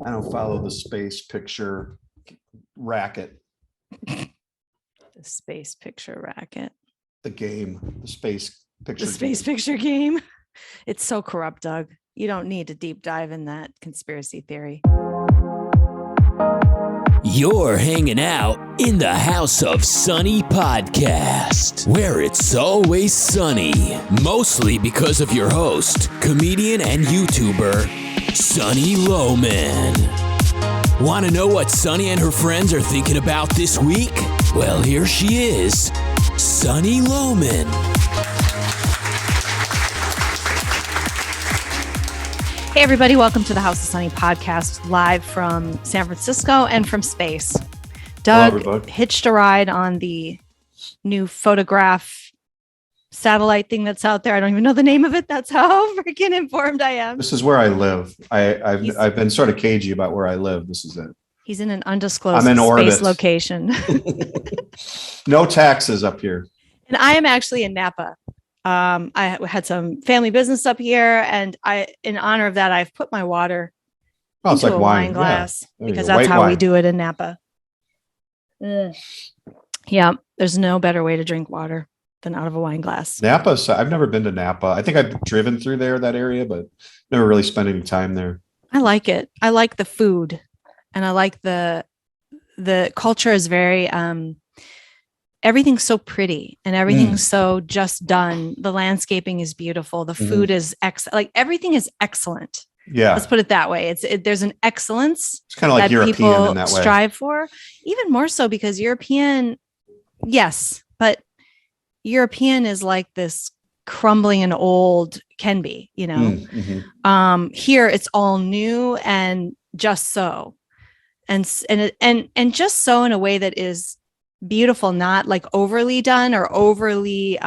I don't follow the space picture racket. The space picture racket. The game. The space picture. The space picture game. It's so corrupt, Doug. You don't need to deep dive in that conspiracy theory. You're hanging out in the House of Sunny podcast, where it's always sunny, mostly because of your host, comedian and YouTuber, Sunny Lohman. Want to know what Sunny and her friends are thinking about this week? Well, here she is, Sunny Lohman. Hey, everybody. Welcome to the House of Sunny podcast, live from San Francisco and from space. Doug hitched a ride on the new photograph satellite thing that's out there. I don't even know the name of it. That's how freaking informed I am. This is where I live. I've been sort of cagey about where I live. This is it. He's in an undisclosed space orbit location. No taxes up here. And I am actually in Napa. I had some family business up here, and in honor of that, I've put my water it's like into a wine glass because that's how we do it in Napa. Yeah, there's no better way to drink water than out of a wine glass. Napa, I've never been to Napa. I think I've driven through that area, but never really spent any time there. I like it. I like the food, and I like the culture is very everything's so pretty and everything's so just done. The landscaping is beautiful. The food is like everything is excellent. Yeah. Let's put it that way. There's an excellence. It's kind of like that European people in that way. Strive for, even more so because European, yes, but European is like this crumbling and old can be, you know. Here it's all new and just so, and just so in a way that is beautiful, not like overly done or overly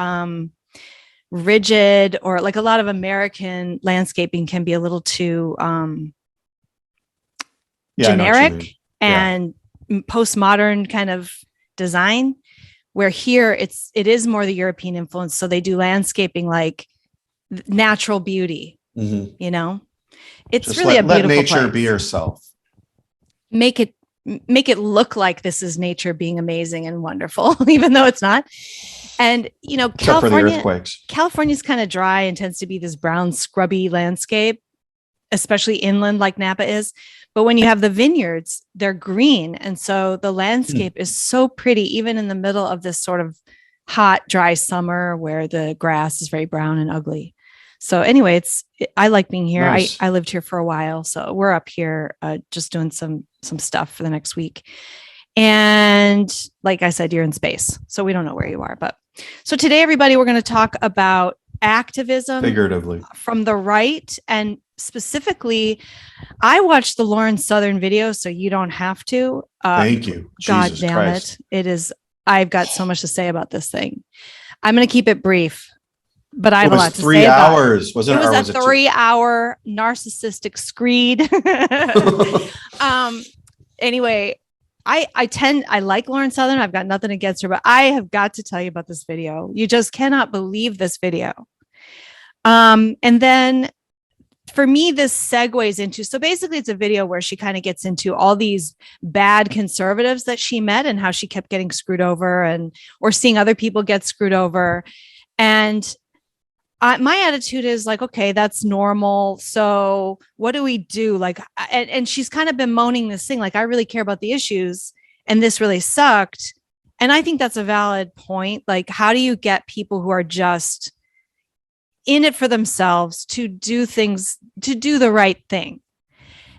rigid, or like a lot of American landscaping can be a little too generic and postmodern kind of design, where here it is more the European influence. So they do landscaping like natural beauty, you know. It's just really a beautiful let nature place. Be yourself. Make it look like this is nature being amazing and wonderful, even though it's not. And, you know, California's kind of dry and tends to be this brown, scrubby landscape, especially inland like Napa is. But when you have the vineyards, they're green. And so the landscape is so pretty, even in the middle of this sort of hot, dry summer where the grass is very brown and ugly. So anyway, I like being here. Nice. I lived here for a while. So we're up here just doing some stuff for the next week. And like I said, you're in space, so we don't know where you are. But so today, everybody, we're going to talk about activism, figuratively, from the right. And specifically, I watched the Lauren Southern video, so you don't have to. Thank you. God Jesus damn Christ. It is. I've got so much to say about this thing. I'm going to keep it briff. But I have a lot to say. 3 hours. Was it? It was a 3-hour narcissistic screed. Anyway, I like Lauren Southern. I've got nothing against her, but I have got to tell you about this video. You just cannot believe this video. And then for me, this segues into, so basically it's a video where she kind of gets into all these bad conservatives that she met and how she kept getting screwed over or seeing other people get screwed over. And my attitude is like, okay, that's normal. So what do we do? Like, and she's kind of bemoaning this thing. Like, I really care about the issues and this really sucked. And I think that's a valid point. Like, how do you get people who are just in it for themselves to do things, to do the right thing?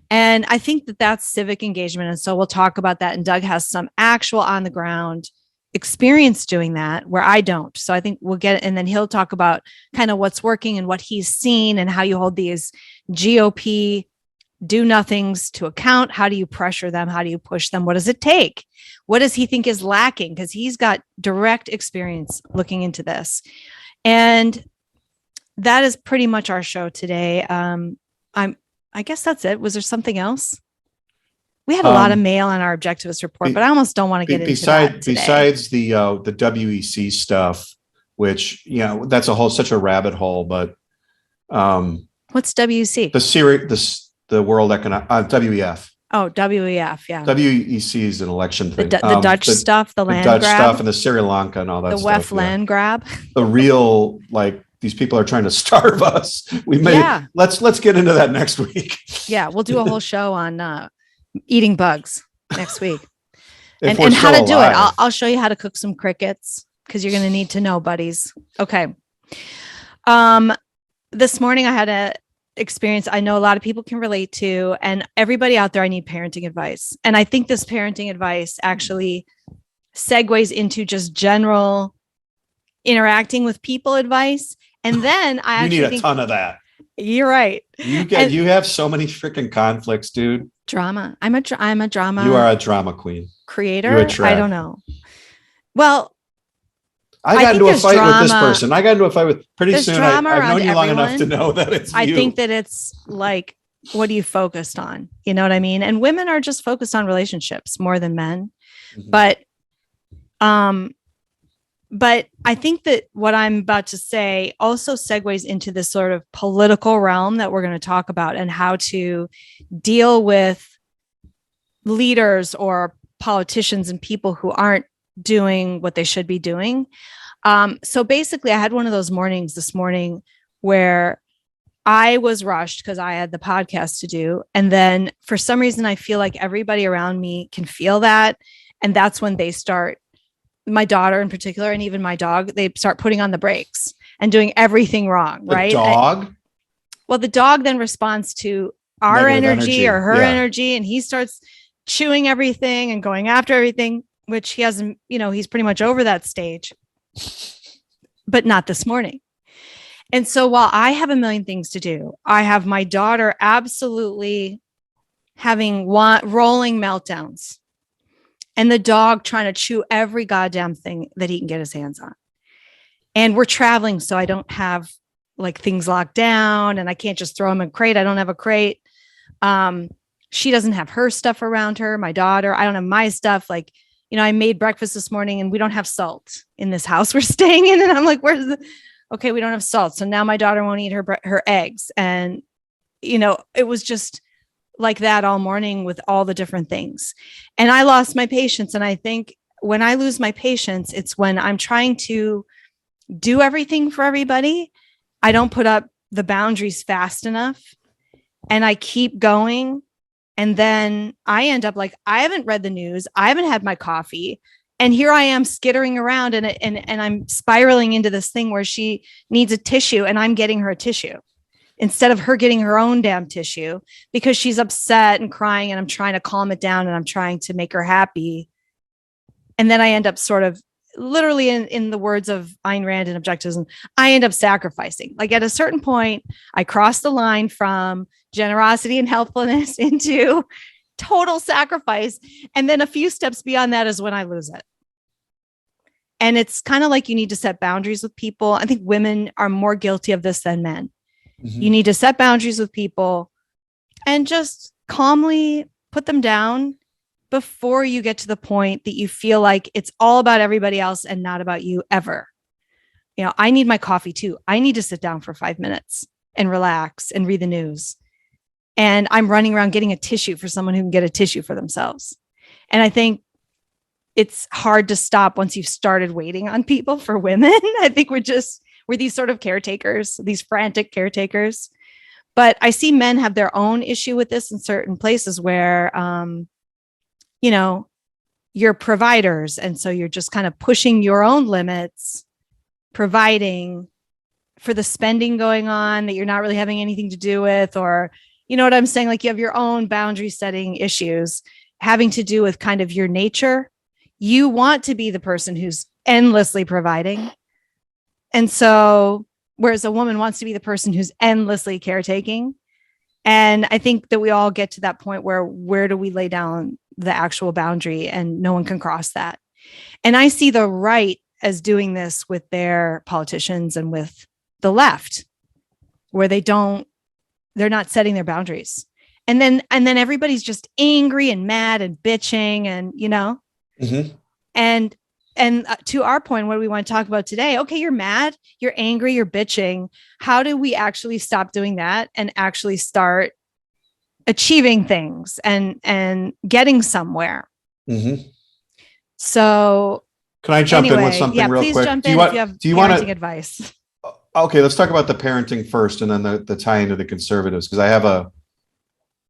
And I think that's civic engagement. And so we'll talk about that. And Doug has some actual on the ground experience doing that where I don't. So I think we'll get it. And then he'll talk about kind of what's working and what he's seen and how you hold these GOP do nothings to account. How do you pressure them? How do you push them? What does it take? What does he think is lacking? Because he's got direct experience looking into this. And that is pretty much our show today. I guess that's it. Was there something else? We had a lot of mail on our objectivist report, but I almost don't want to get into that today. Besides the WEC stuff, which, you know, that's such a rabbit hole. But what's WEC? The the World Economic WEF. Oh, WEF, yeah. WEC is an election The, thing. the Dutch stuff, the land Dutch grab, stuff, and the Sri Lanka and all that the stuff. WEF land grab. The real, like, these people are trying to starve us. Yeah. Let's get into that next week. Yeah, we'll do a whole show on eating bugs next week. If and we're how to still do it. alive. I'll show you how to cook some crickets because you're going to need to know, buddies. Okay. This morning I had a experience I know a lot of people can relate to, and everybody out there, I need parenting advice. And I think this parenting advice actually segues into just general interacting with people advice. And then I You actually need a think ton of that. you're right. You have so many freaking conflicts, dude. Drama. I'm a drama. You are a drama queen. Creator. You attract. I don't know. Well, I got into a fight with this person. I got into a fight with pretty soon. I've known you long enough to know that it's you. I think that it's like, what are you focused on? You know what I mean? And women are just focused on relationships more than men. Mm-hmm. But I think that what I'm about to say also segues into this sort of political realm that we're going to talk about and how to deal with leaders or politicians and people who aren't doing what they should be doing. So basically, I had one of those mornings this morning where I was rushed because I had the podcast to do. And then for some reason, I feel like everybody around me can feel that. And that's when they start, my daughter in particular, and even my dog, they start putting on the brakes and doing everything wrong, right? The dog? Well, the dog then responds to our energy or her energy, and he starts chewing everything and going after everything, which he hasn't, he's pretty much over that stage, but not this morning. And so while I have a million things to do, I have my daughter absolutely having rolling meltdowns and the dog trying to chew every goddamn thing that he can get his hands on. And we're traveling, so I don't have like things locked down and I can't just throw them in a crate. I don't have a crate. She doesn't have her stuff around her, my daughter. I don't have my stuff. Like, I made breakfast this morning and we don't have salt in this house we're staying in. And I'm like, okay, we don't have salt. So now my daughter won't eat her eggs. And, it was just like that all morning with all the different things. And I lost my patience. And I think when I lose my patience, it's when I'm trying to do everything for everybody. I don't put up the boundaries fast enough and I keep going. And then I end up like, I haven't read the news. I haven't had my coffee. And here I am skittering around and I'm spiraling into this thing where she needs a tissue and I'm getting her a tissue instead of her getting her own damn tissue because she's upset and crying and I'm trying to calm it down and I'm trying to make her happy. And then I end up sort of literally in the words of Ayn Rand and Objectivism, I end up sacrificing. Like at a certain point, I cross the line from generosity and helpfulness into total sacrifice. And then a few steps beyond that is when I lose it. And it's kind of like you need to set boundaries with people. I think women are more guilty of this than men. Mm-hmm. You need to set boundaries with people and just calmly put them down before you get to the point that you feel like it's all about everybody else and not about you ever. I need my coffee too. I need to sit down for 5 minutes and relax and read the news. And I'm running around getting a tissue for someone who can get a tissue for themselves. And I think it's hard to stop once you've started waiting on people for women. I think we're these sort of caretakers, these frantic caretakers. But I see men have their own issue with this in certain places where, you're providers. And so you're just kind of pushing your own limits, providing for the spending going on that you're not really having anything to do with, or, you know what I'm saying? Like you have your own boundary setting issues having to do with kind of your nature. You want to be the person who's endlessly providing. And so, whereas a woman wants to be the person who's endlessly caretaking. And I think that we all get to that point where do we lay down the actual boundary and no one can cross that. And I see the right as doing this with their politicians and with the left, where they're not setting their boundaries. And then everybody's just angry and mad and bitching and, mm-hmm. and to our point, what do we want to talk about today? Okay, you're mad, you're angry, you're bitching. How do we actually stop doing that and actually start achieving things and getting somewhere. Mhm. So Can I jump in with anyway, something yeah, real please quick? jump Do you in if you want? have Do you want parenting to? advice. Okay, let's talk about the parenting first, and then the tie into the conservatives, because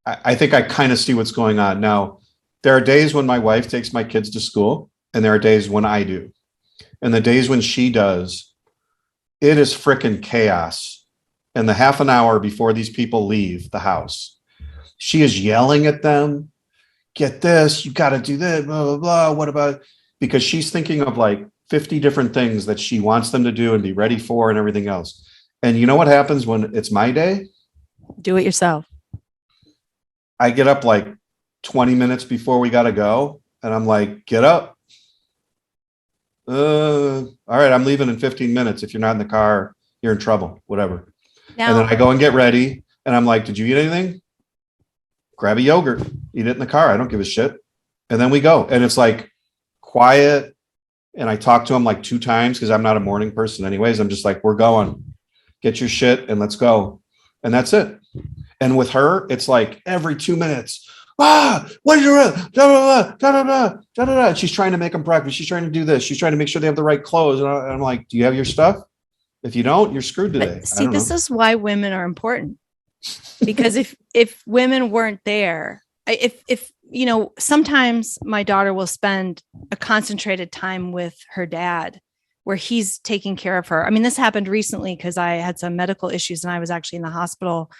I think I kind of see what's going on now. There are days when my wife takes my kids to school, and there are days when I do. And the days when she does, it is freaking chaos. And the half an hour before these people leave the house, she is yelling at them, get this, you got to do this, blah, blah, blah. What about, because she's thinking of like 50 different things that she wants them to do and be ready for and everything else. And you know what happens when it's my day? Do it yourself. I get up like 20 minutes before we got to go. And I'm like, get up. All right, I'm leaving in 15 minutes. If you're not in the car, you're in trouble, whatever. And then Now, I go and get ready. And I'm like, did you eat anything? Grab a yogurt, eat it in the car. I don't give a shit. And then we go. And it's like quiet. And I talk to him like 2 times because I'm not a morning person anyways. I'm just like, we're going. Get your shit and let's go. And that's it. And with her, it's like every 2 minutes. What did you da da da da da da da. She's trying to make them breakfast. She's trying to do this. She's trying to make sure they have the right clothes. And I'm like, do you have your stuff? If you don't, you're screwed today. but see, this is why women are important. Because if women weren't there, if you know, sometimes my daughter will spend a concentrated time with her dad where he's taking care of her. I mean, this happened recently because I had some medical issues and I was actually in the hospital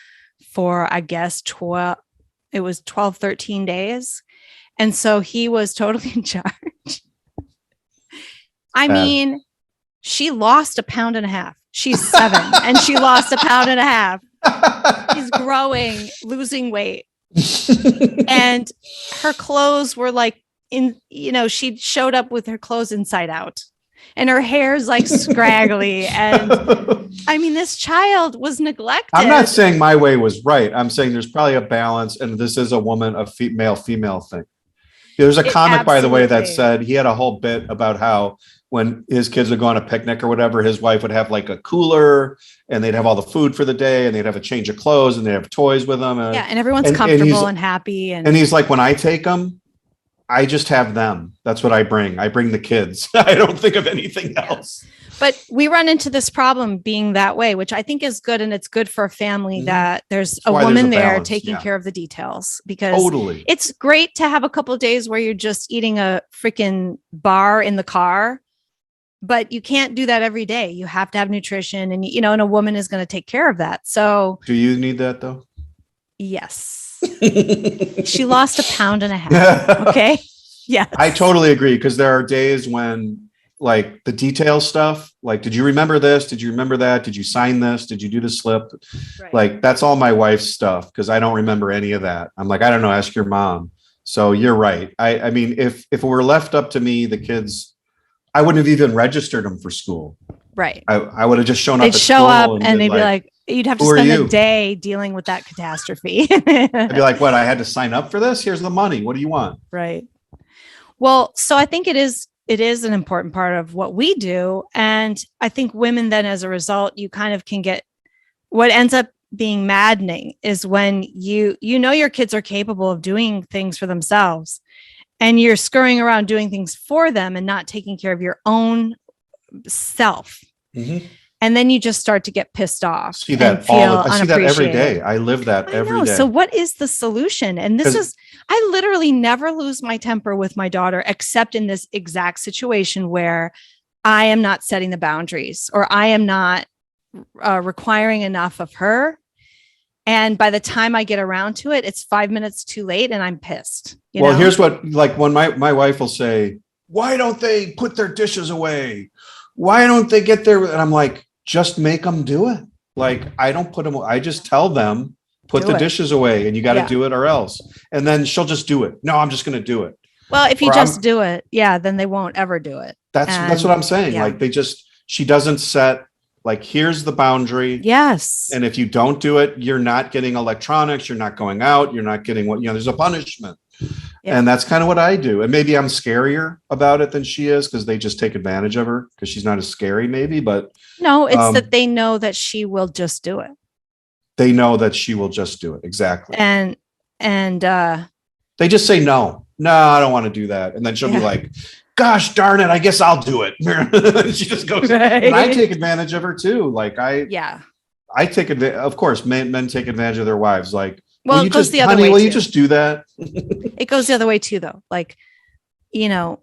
for, I guess, 12 12, 13 days. And so he was totally in charge. I mean, she lost 1.5 pounds. She's 7 and she lost 1.5 pounds. She's growing, losing weight. And her clothes were like she showed up with her clothes inside out and her hair's like scraggly. And I mean, this child was neglected. I'm not saying my way was right. I'm saying there's probably a balance. And this is a woman, a female thing. There's a comic, by the way, that said he had a whole bit about how when his kids would go on a picnic or whatever, his wife would have like a cooler and they'd have all the food for the day and they'd have a change of clothes and they'd have toys with them. And everyone's comfortable and happy. And he's like, when I take them, I just have them. That's what I bring. I bring the kids. I don't think of anything else. But we run into this problem being that way, which I think is good. And it's good for a family that there's a woman there taking care of the details, because it's great to have a couple of days where you're just eating a freaking bar in the car, but you can't do that every day. You have to have nutrition and, and a woman is going to take care of that. So do you need that though? Yes. She lost 1.5 pounds. Okay. Yeah. I totally agree. Cause there are days when like the detail stuff, like, did you remember this? Did you remember that? Did you sign this? Did you do the slip? Right. Like, that's all my wife's stuff. Cause I don't remember any of that. I'm like, I don't know, ask your mom. So you're right. I mean, if it were left up to me, the kids, I wouldn't have even registered them for school. Right. I would have just shown up. They'd show up and they'd be like, you'd have to spend a day dealing with that catastrophe. I'd be like, what? I had to sign up for this? Here's the money. What do you want? Right. Well, so I think it is an important part of what we do. And I think women then, as a result, you kind of can get what ends up being maddening is when your kids are capable of doing things for themselves and you're scurrying around doing things for them and not taking care of your own self. Mm-hmm. And then you just start to get pissed off. I see that every day. I live that every day. So what is the solution? And I literally never lose my temper with my daughter, except in this exact situation where I am not setting the boundaries or I am not requiring enough of her. And by the time I get around to it, it's 5 minutes too late and I'm pissed. Here's what, like when my wife will say, why don't they put their dishes away? Why don't they get there? And I'm like, just make them do it. Like, I don't put them, I just tell them, put the dishes away and you got to do it or else. And then she'll just do it. No, I'm just going to do it. Well, if you do it, then they won't ever do it. That's what I'm saying. Yeah. Like she doesn't set, like, here's the boundary. Yes. And if you don't do it, you're not getting electronics. You're not going out. You're not getting there's a punishment. Yeah. And that's kind of what I do. And maybe I'm scarier about it than she is because they just take advantage of her because she's not as scary maybe, but no, it's that they know that she will just do it. They know that she will just do it. Exactly. And And They just say no, I don't want to do that. And then she'll be like, gosh darn it, I guess I'll do it. She just goes, right. and I take advantage of her too. Like I take advantage. Of course, men take advantage of their wives. Like, well, will you it goes just, the other honey, way will too. you just do that? It goes the other way too, though. Like, you know,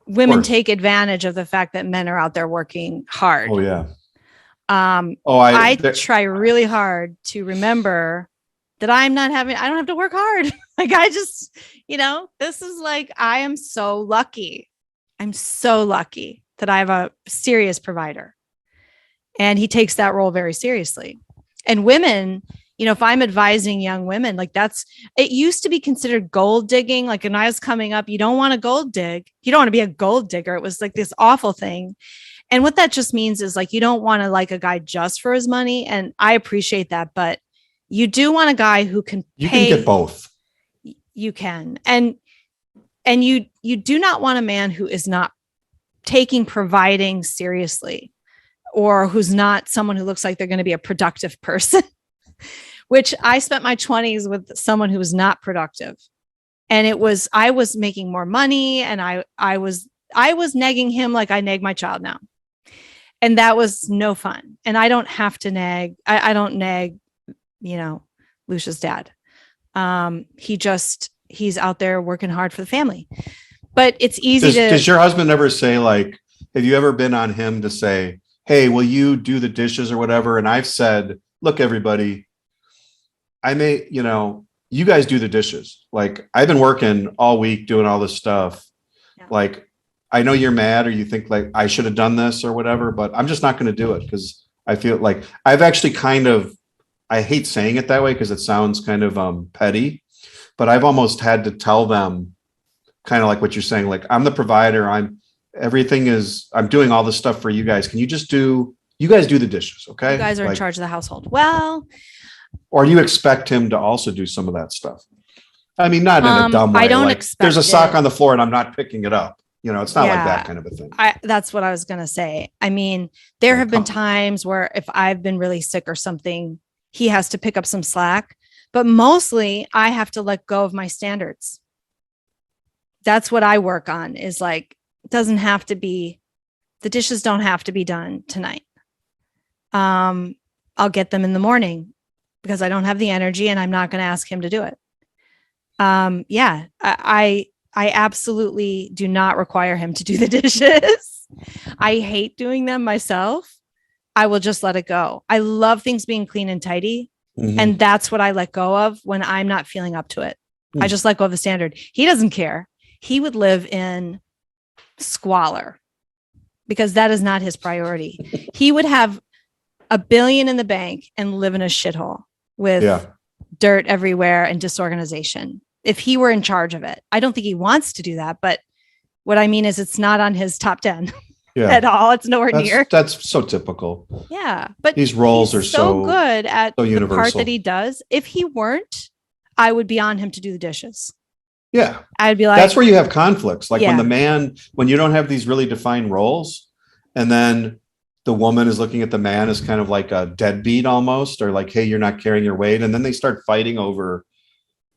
women take advantage of the fact that men are out there working hard. Oh yeah. I try really hard to remember that I don't have to work hard. Like I just, this is like, I am so lucky. I'm so lucky that I have a serious provider, and he takes that role very seriously. And women, if I'm advising young women, like it used to be considered gold digging. Like when I was coming up, you don't want to gold dig. You don't want to be a gold digger. It was like this awful thing. And what that just means is like, you don't want to like a guy just for his money. And I appreciate that, but you do want a guy who can you can get both. You can. And you do not want a man who is not taking providing seriously, or who's not someone who looks like they're going to be a productive person, which I spent my 20s with someone who was not productive. And I was making more money, and I was nagging him like I nag my child now. And that was no fun. And I don't have to nag. I don't nag, Lucia's dad. He's out there working hard for the family. But it's easy Does your husband ever say, like, have you ever been on him to say, hey, will you do the dishes or whatever? And I've said, look, everybody, you guys do the dishes. Like, I've been working all week doing all this stuff. Yeah. Like, I know you're mad, or you think like I should have done this or whatever, but I'm just not going to do it because I feel like I've actually I hate saying it that way because it sounds kind of petty, but I've almost had to tell them kind of like what you're saying. Like, I'm the provider. I'm doing all this stuff for you guys. Can you just you guys do the dishes? Okay. You guys are in charge of the household. Well, or you expect him to also do some of that stuff. I mean, not in a dumb way. I don't like, expect there's a sock on the floor and I'm not picking it up. It's not like that kind of a thing. That's what I was going to say. I mean, there have been times where if I've been really sick or something, he has to pick up some slack, but mostly I have to let go of my standards. That's what I work on, is like, it doesn't have to be, the dishes don't have to be done tonight. I'll get them in the morning because I don't have the energy, and I'm not going to ask him to do it. I absolutely do not require him to do the dishes. I hate doing them myself. I will just let it go. I love things being clean and tidy. Mm-hmm. And that's what I let go of when I'm not feeling up to it. I just let go of the standard. He doesn't care. He would live in squalor because that is not his priority. He would have $1 billion in the bank and live in a shithole with dirt everywhere and disorganization if he were in charge of it. I don't think he wants to do that, but what I mean is it's not on his top 10 at all. It's nowhere near. That's so typical. Yeah. But these roles are so good at the part that he does. If he weren't, I would be on him to do the dishes. Yeah. I'd be like, that's where you have conflicts. Like when you don't have these really defined roles, and then the woman is looking at the man as kind of like a deadbeat almost, or like, hey, you're not carrying your weight. And then they start fighting over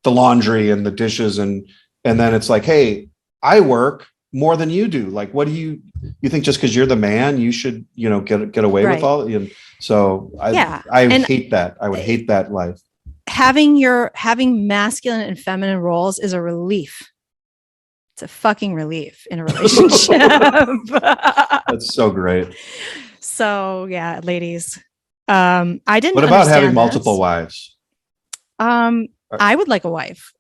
the laundry and the dishes. And then it's like, hey, I work more than you do. Like, what do you think just because you're the man, you should, get away with all? So I hate that. I would hate that life. Having masculine and feminine roles is a relief. It's a fucking relief in a relationship. That's so great. So yeah, ladies. I didn't. What about having multiple wives? I would like a wife.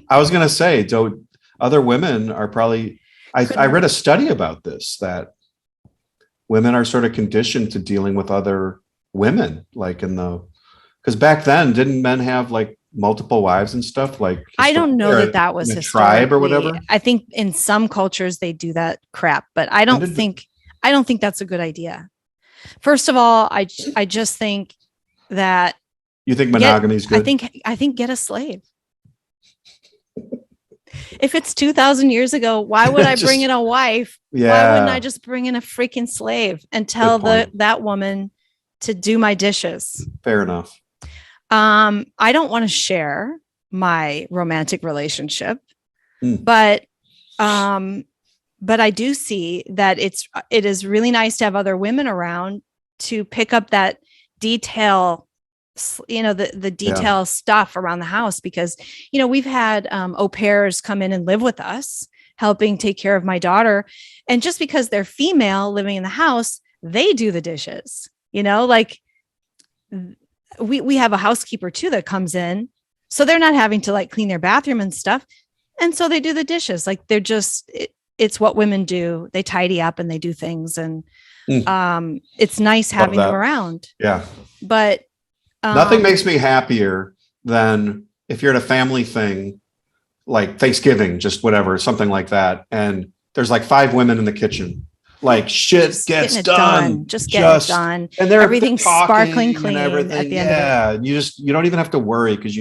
I was going to say, other women are probably, I read a study about this, that women are sort of conditioned to dealing with other women, like because back then, didn't men have like multiple wives and stuff? Like, I don't know that was a tribe or whatever. I think in some cultures they do that crap, but I don't think that's a good idea. First of all, I just think that you think monogamy is good. I think get a slave. If it's 2,000 years ago, why would I bring in a wife? Yeah. Why wouldn't I just bring in a freaking slave and tell that woman to do my dishes? Fair enough. I don't want to share. my romantic relationship. Mm. But I do see that it is really nice to have other women around to pick up that detail, the detail stuff around the house, because, we've had au pairs come in and live with us, helping take care of my daughter. And just because they're female living in the house, they do the dishes, like we have a housekeeper too that comes in. So they're not having to like clean their bathroom and stuff. And so they do the dishes. Like they're just, it's what women do. They tidy up and they do things. And it's nice having them around. Yeah. But nothing makes me happier than if you're at a family thing, like Thanksgiving, just whatever, something like that. And there's like 5 women in the kitchen. Like shit gets done. Just getting it done. And everything's sparkling clean at the end of it. You don't even have to worry, because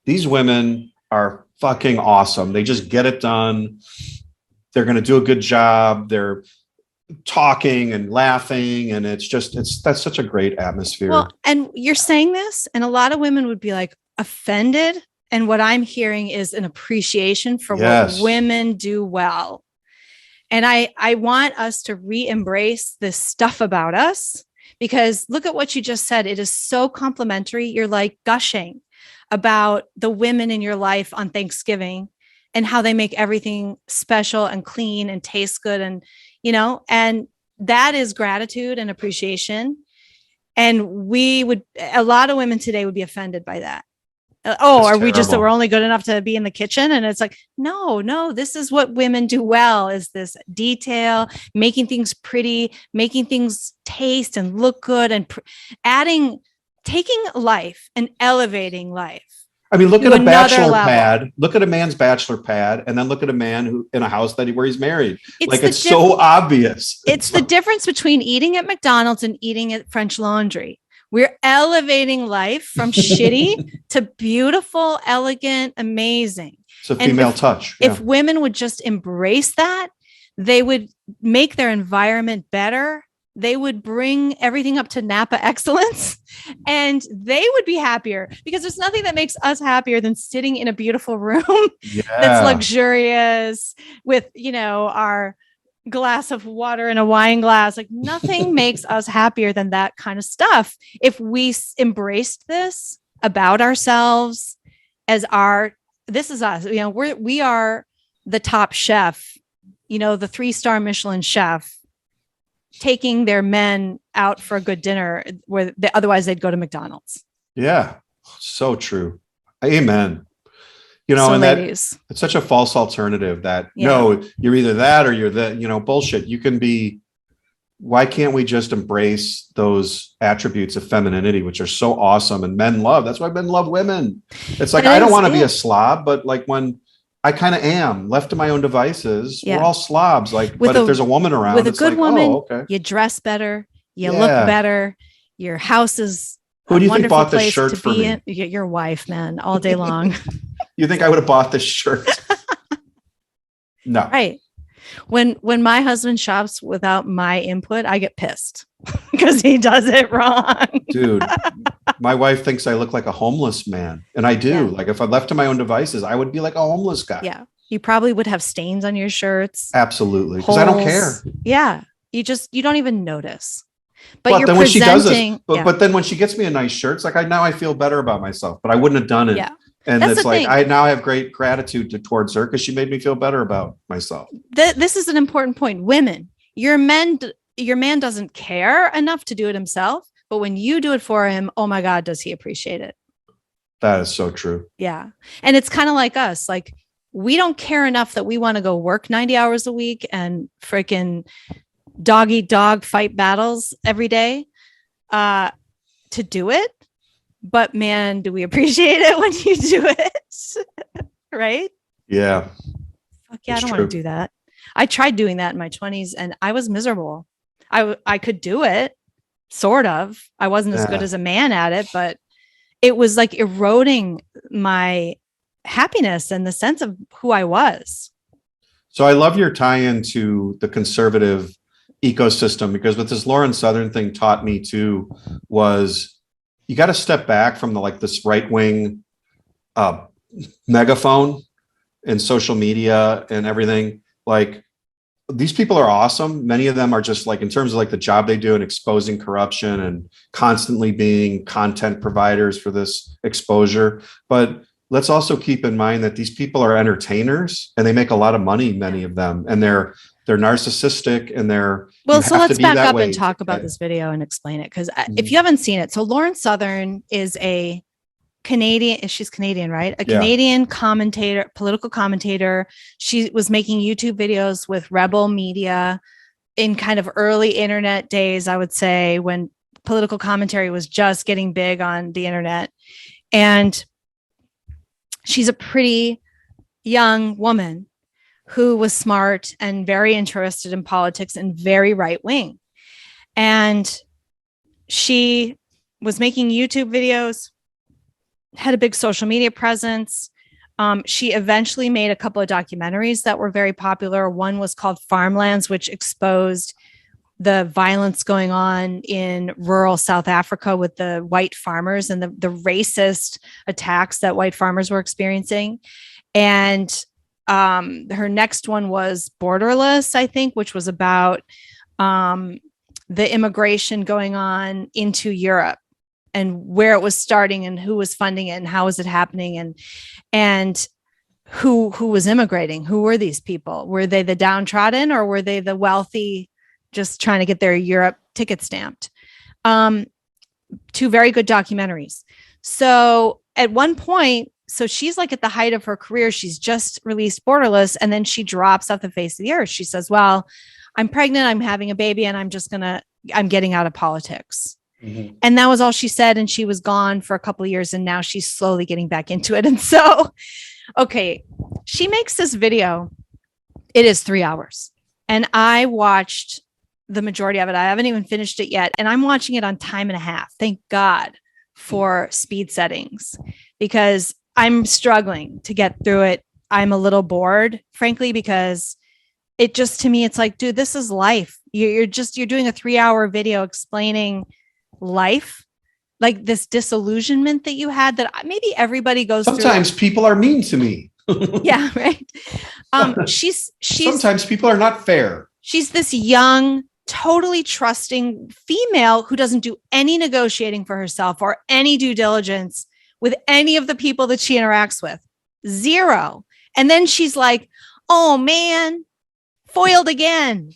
these women are fucking awesome. They just get it done. They're going to do a good job. They're talking and laughing, and that's such a great atmosphere. Well, and you're saying this, and a lot of women would be like offended. And what I'm hearing is an appreciation for what women do well. And I want us to re-embrace this stuff about us, because look at what you just said. It is so complimentary. You're like gushing about the women in your life on Thanksgiving and how they make everything special and clean and taste good. And, and that is gratitude and appreciation. And a lot of women today would be offended by that. We're only good enough to be in the kitchen? And it's like, no, this is what women do well, is this detail, making things pretty, making things taste and look good, and taking life and elevating life. I mean, look at a bachelor pad, look at a man's bachelor pad, and then look at a man who in a house where he's married. It's so obvious. It's the difference between eating at McDonald's and eating at French Laundry. We're elevating life from shitty to beautiful, elegant, amazing. It's a female touch. If women would just embrace that, they would make their environment better. They would bring everything up to Napa excellence, and they would be happier, because there's nothing that makes us happier than sitting in a beautiful room that's luxurious with, our glass of water in a wine glass. Like nothing makes us happier than that kind of stuff. If we embraced this about ourselves as this is us, we are the top chef, the 3-star Michelin chef, taking their men out for a good dinner where otherwise they'd go to McDonald's. Yeah. So true. Amen. Ladies, it's such a false alternative that no, you're either that or you're that, bullshit. You can be, why can't we just embrace those attributes of femininity, which are so awesome and men love? That's why men love women. It's like, I don't want to be a slob, but like when I kind of am left to my own devices, we're all slobs. Like, but if there's a woman around, with a good woman, you dress better, you look better, your house is Who do you think bought this shirt for me? Your wife, man, all day long. You think I would have bought this shirt? No. Right. When my husband shops without my input, I get pissed because he does it wrong. Dude, my wife thinks I look like a homeless man. And I do. Yeah. Like if I left to my own devices, I would be like a homeless guy. Yeah. You probably would have stains on your shirts. Absolutely. Because I don't care. Yeah. You don't even notice. But you're then when she does this, yeah. but then when she gets me a nice shirt, it's like now I feel better about myself, but I wouldn't have done it. Yeah. And that's it's like thing. I have great gratitude towards her because she made me feel better about myself. This is an important point. Women, your man doesn't care enough to do it himself, but when you do it for him, oh my God, does he appreciate it? That is so true. Yeah. And it's kind of like us. Like we don't care enough that we want to go work 90 hours a week and freaking dog eat dog fight battles every day to do it. But man, do we appreciate it when you do it. Right? Yeah. Fuck yeah, I don't want to do that. I tried doing that in my 20s and I was miserable. I could do it, sort of. I wasn't as good as a man at it, but it was like eroding my happiness and the sense of who I was. So I love your tie-in to the conservative ecosystem, because what this Lauren Southern thing taught me too was you got to step back from this right-wing megaphone and social media and everything. Like, these people are awesome. Many of them are just like, in terms of like the job they do and exposing corruption and constantly being content providers for this exposure. But let's also keep in mind that these people are entertainers and they make a lot of money, many of them, and they're narcissistic, and so let's back up and talk to about get. this video and explain it. Because if you haven't seen it, so Lauren Southern is a Canadian, she's Canadian, right? A Yeah. Canadian commentator, political commentator. She was making YouTube videos with Rebel Media in kind of early internet days, I would say, when political commentary was just getting big on the internet. And she's a pretty young woman who was smart and very interested in politics and very right wing. And she was making YouTube videos, had a big social media presence. She eventually made a couple of documentaries that were very popular. One was called Farmlands, which exposed the violence going on in rural South Africa with the white farmers and the racist attacks that white farmers were experiencing. And her next one was Borderless, I think, which was about the immigration going on into Europe and where it was starting and who was funding it and how was it happening and who was immigrating. Who were these people? Were they the downtrodden, or were they the wealthy just trying to get their Europe ticket stamped? Two very good documentaries. So at one point, so she's like at the height of her career, she's just released Borderless, and then she drops off the face of the earth. She says, well, I'm pregnant, I'm having a baby, and I'm getting out of politics. Mm-hmm. And that was all she said. And she was gone for a couple of years. And now she's slowly getting back into it. And so, okay, she makes this video. It is 3 hours. And I watched the majority of it. I haven't even finished it yet. And I'm watching it on time and a half. Thank God for speed settings, because I'm struggling to get through it. I'm a little bored, frankly, because it just, to me, it's like, dude, this is life. You're doing a 3-hour video explaining life, like this disillusionment that you had that maybe everybody goes through. Sometimes people are mean to me. Yeah, right. She's Sometimes people are not fair. She's this young, totally trusting female who doesn't do any negotiating for herself or any due diligence with any of the people that she interacts with. Zero. And then she's like, oh man, foiled again.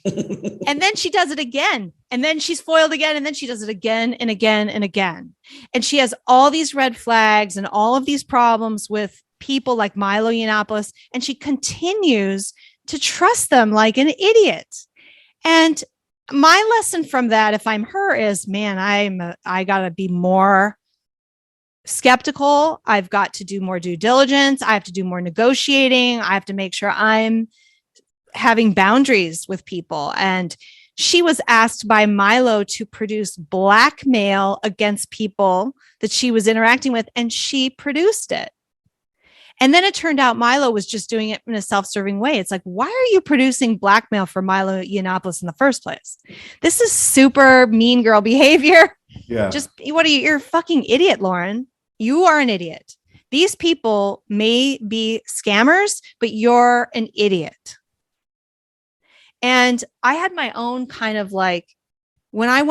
And then she does it again. And then she's foiled again. And then she does it again and again and again. And she has all these red flags and all of these problems with people like Milo Yiannopoulos. And she continues to trust them like an idiot. And my lesson from that, if I'm her, is, man, I got to be more skeptical. I've got to do more due diligence. I have to do more negotiating. I have to make sure I'm having boundaries with people. And she was asked by Milo to produce blackmail against people that she was interacting with, and she produced it. And then it turned out Milo was just doing it in a self-serving way. It's like, why are you producing blackmail for Milo Yiannopoulos in the first place? This is super mean girl behavior. Yeah. You're a fucking idiot, Lauren. You are an idiot. These people may be scammers, but you're an idiot. And I had my own kind of like, when I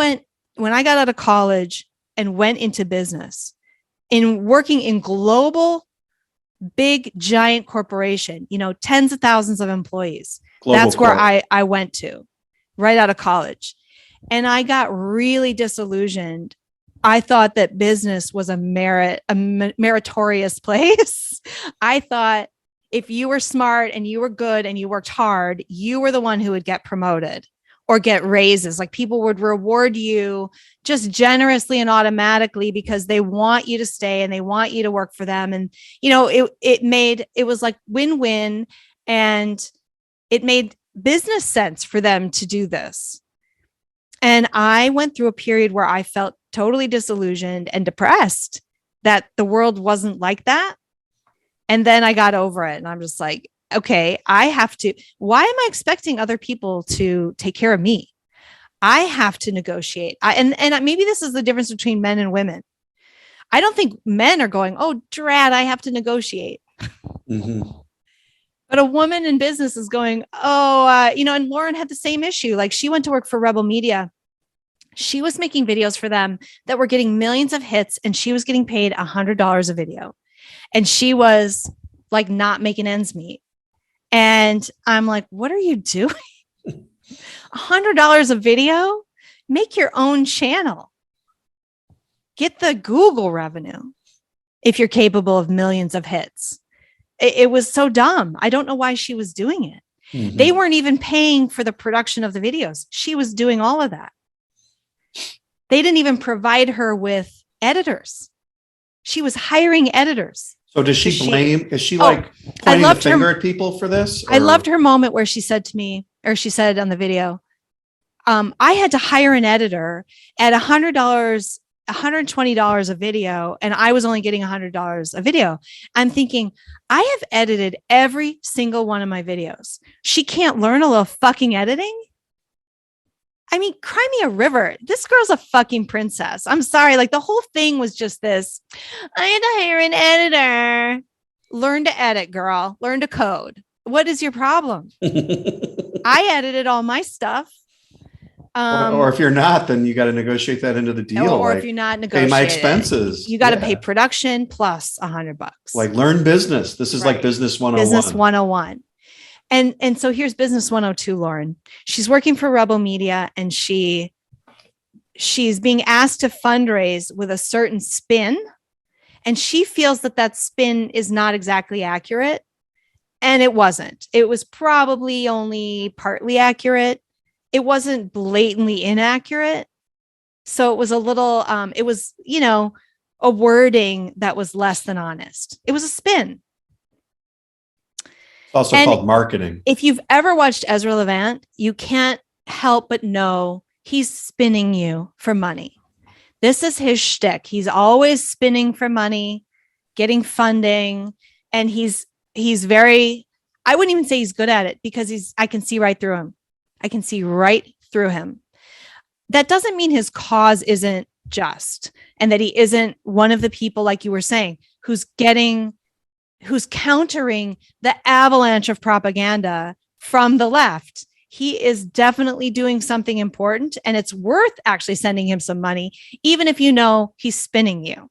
got out of college and went into business, in working in global, big, giant corporation, tens of thousands of employees. That's where I went to right out of college. And I got really disillusioned. I thought that business was a meritorious place. I thought if you were smart and you were good and you worked hard, you were the one who would get promoted or get raises. Like, people would reward you just generously and automatically because they want you to stay and they want you to work for them. And, it was like win-win, and it made business sense for them to do this. And I went through a period where I felt totally disillusioned and depressed that the world wasn't like that. And then I got over it, and I'm just like, okay, why am I expecting other people to take care of me? I have to negotiate. And maybe this is the difference between men and women. I don't think men are going, oh, drat, I have to negotiate. Mhm. But a woman in business is going, and Lauren had the same issue. Like she went to work for Rebel Media. She was making videos for them that were getting millions of hits, and she was getting paid $100 a video. And she was like not making ends meet. And I'm like, what are you doing? $100 a video? Make your own channel. Get the Google revenue if you're capable of millions of hits. It was so dumb. I don't know why she was doing it. Mhm. They weren't even paying for the production of the videos. She was doing all of that. They didn't even provide her with editors. She was hiring editors. So does she blame? Is she Oh, like pointing the loved her- finger at people for this? I or- loved her moment where she said to me, or she said on the video, I had to hire an editor at $100, $120 a video, and I was only getting $100 a video. I'm thinking, I have edited every single one of my videos. She can't learn a little fucking editing? I mean, cry me a river. This girl's a fucking princess. I'm sorry. Like the whole thing was just this. I had to hire an editor. Learn to edit, girl. Learn to code. What is your problem? I edited all my stuff. or if you're not, then you got to negotiate that into the deal. Or like, if you're not pay negotiating, my expenses. you got to Yeah. pay production plus $100. Like learn business. This is like Right. business 101. Business 101. And so here's business 102, Lauren. She's working for Rebel Media, and she's being asked to fundraise with a certain spin. And she feels that spin is not exactly accurate. And it wasn't. It was probably only partly accurate. It wasn't blatantly inaccurate. So it was a little, it was, a wording that was less than honest. It was a spin. It's also And called marketing. If you've ever watched Ezra Levant, you can't help but know he's spinning you for money. This is his shtick. He's always spinning for money, getting funding, and he's very, I wouldn't even say he's good at it, because I can see right through him. I can see right through him. That doesn't mean his cause isn't just, and that he isn't one of the people, like you were saying, who's countering the avalanche of propaganda from the left. He is definitely doing something important, and it's worth actually sending him some money, even if you know he's spinning you.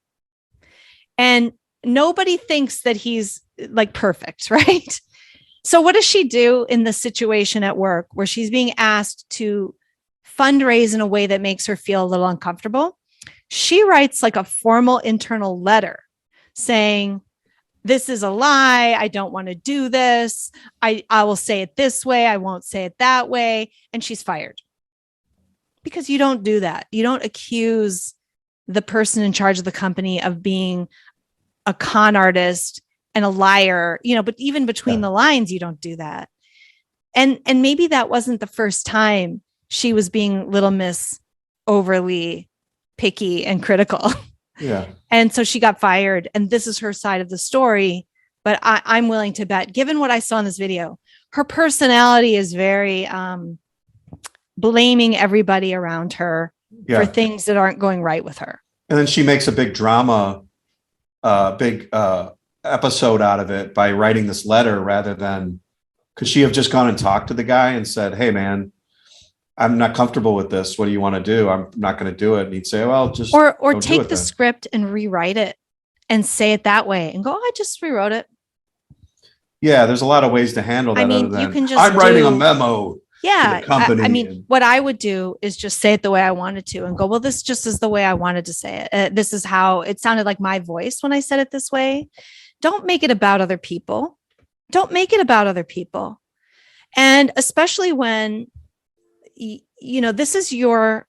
And nobody thinks that he's like perfect, right? So what does she do in this situation at work where she's being asked to fundraise in a way that makes her feel a little uncomfortable? She writes like a formal internal letter saying, this is a lie. I don't want to do this. I will say it this way. I won't say it that way. And she's fired. Because you don't do that. You don't accuse the person in charge of the company of being a con artist and a liar, but even between the lines, you don't do that. And maybe that wasn't the first time she was being Little Miss overly picky and critical. Yeah. And so she got fired, and this is her side of the story. But I'm willing to bet, given what I saw in this video, her personality is very blaming everybody around her for things that aren't going right with her. And then she makes a big drama, episode out of it by writing this letter, rather than, could she have just gone and talked to the guy and said, hey man, I'm not comfortable with this. What do you want to do? I'm not going to do it. And he'd say, well, just or don't do take it the then. script and rewrite it and say it that way and go, I just rewrote it. Yeah, there's a lot of ways to handle that. I mean, other than, you can just I'm writing a do- memo. Yeah. the company I mean, and- what I would do is just say it the way I wanted to and go, well, this just is the way I wanted to say it. This is how it sounded like my voice when I said it this way. Don't make it about other people. Don't make it about other people. And especially when, this is your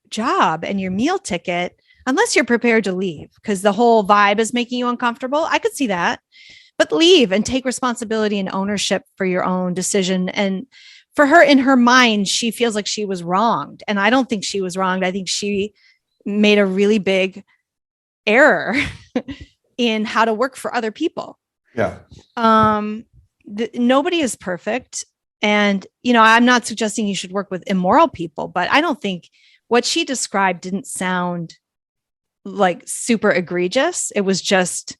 job and your meal ticket, unless you're prepared to leave because the whole vibe is making you uncomfortable. I could see that, but leave and take responsibility and ownership for your own decision. And for her, in her mind, she feels like she was wronged. And I don't think she was wronged. I think she made a really big error in how to work for other people. Yeah. Nobody is perfect. And, I'm not suggesting you should work with immoral people, but I don't think what she described didn't sound like super egregious. It was just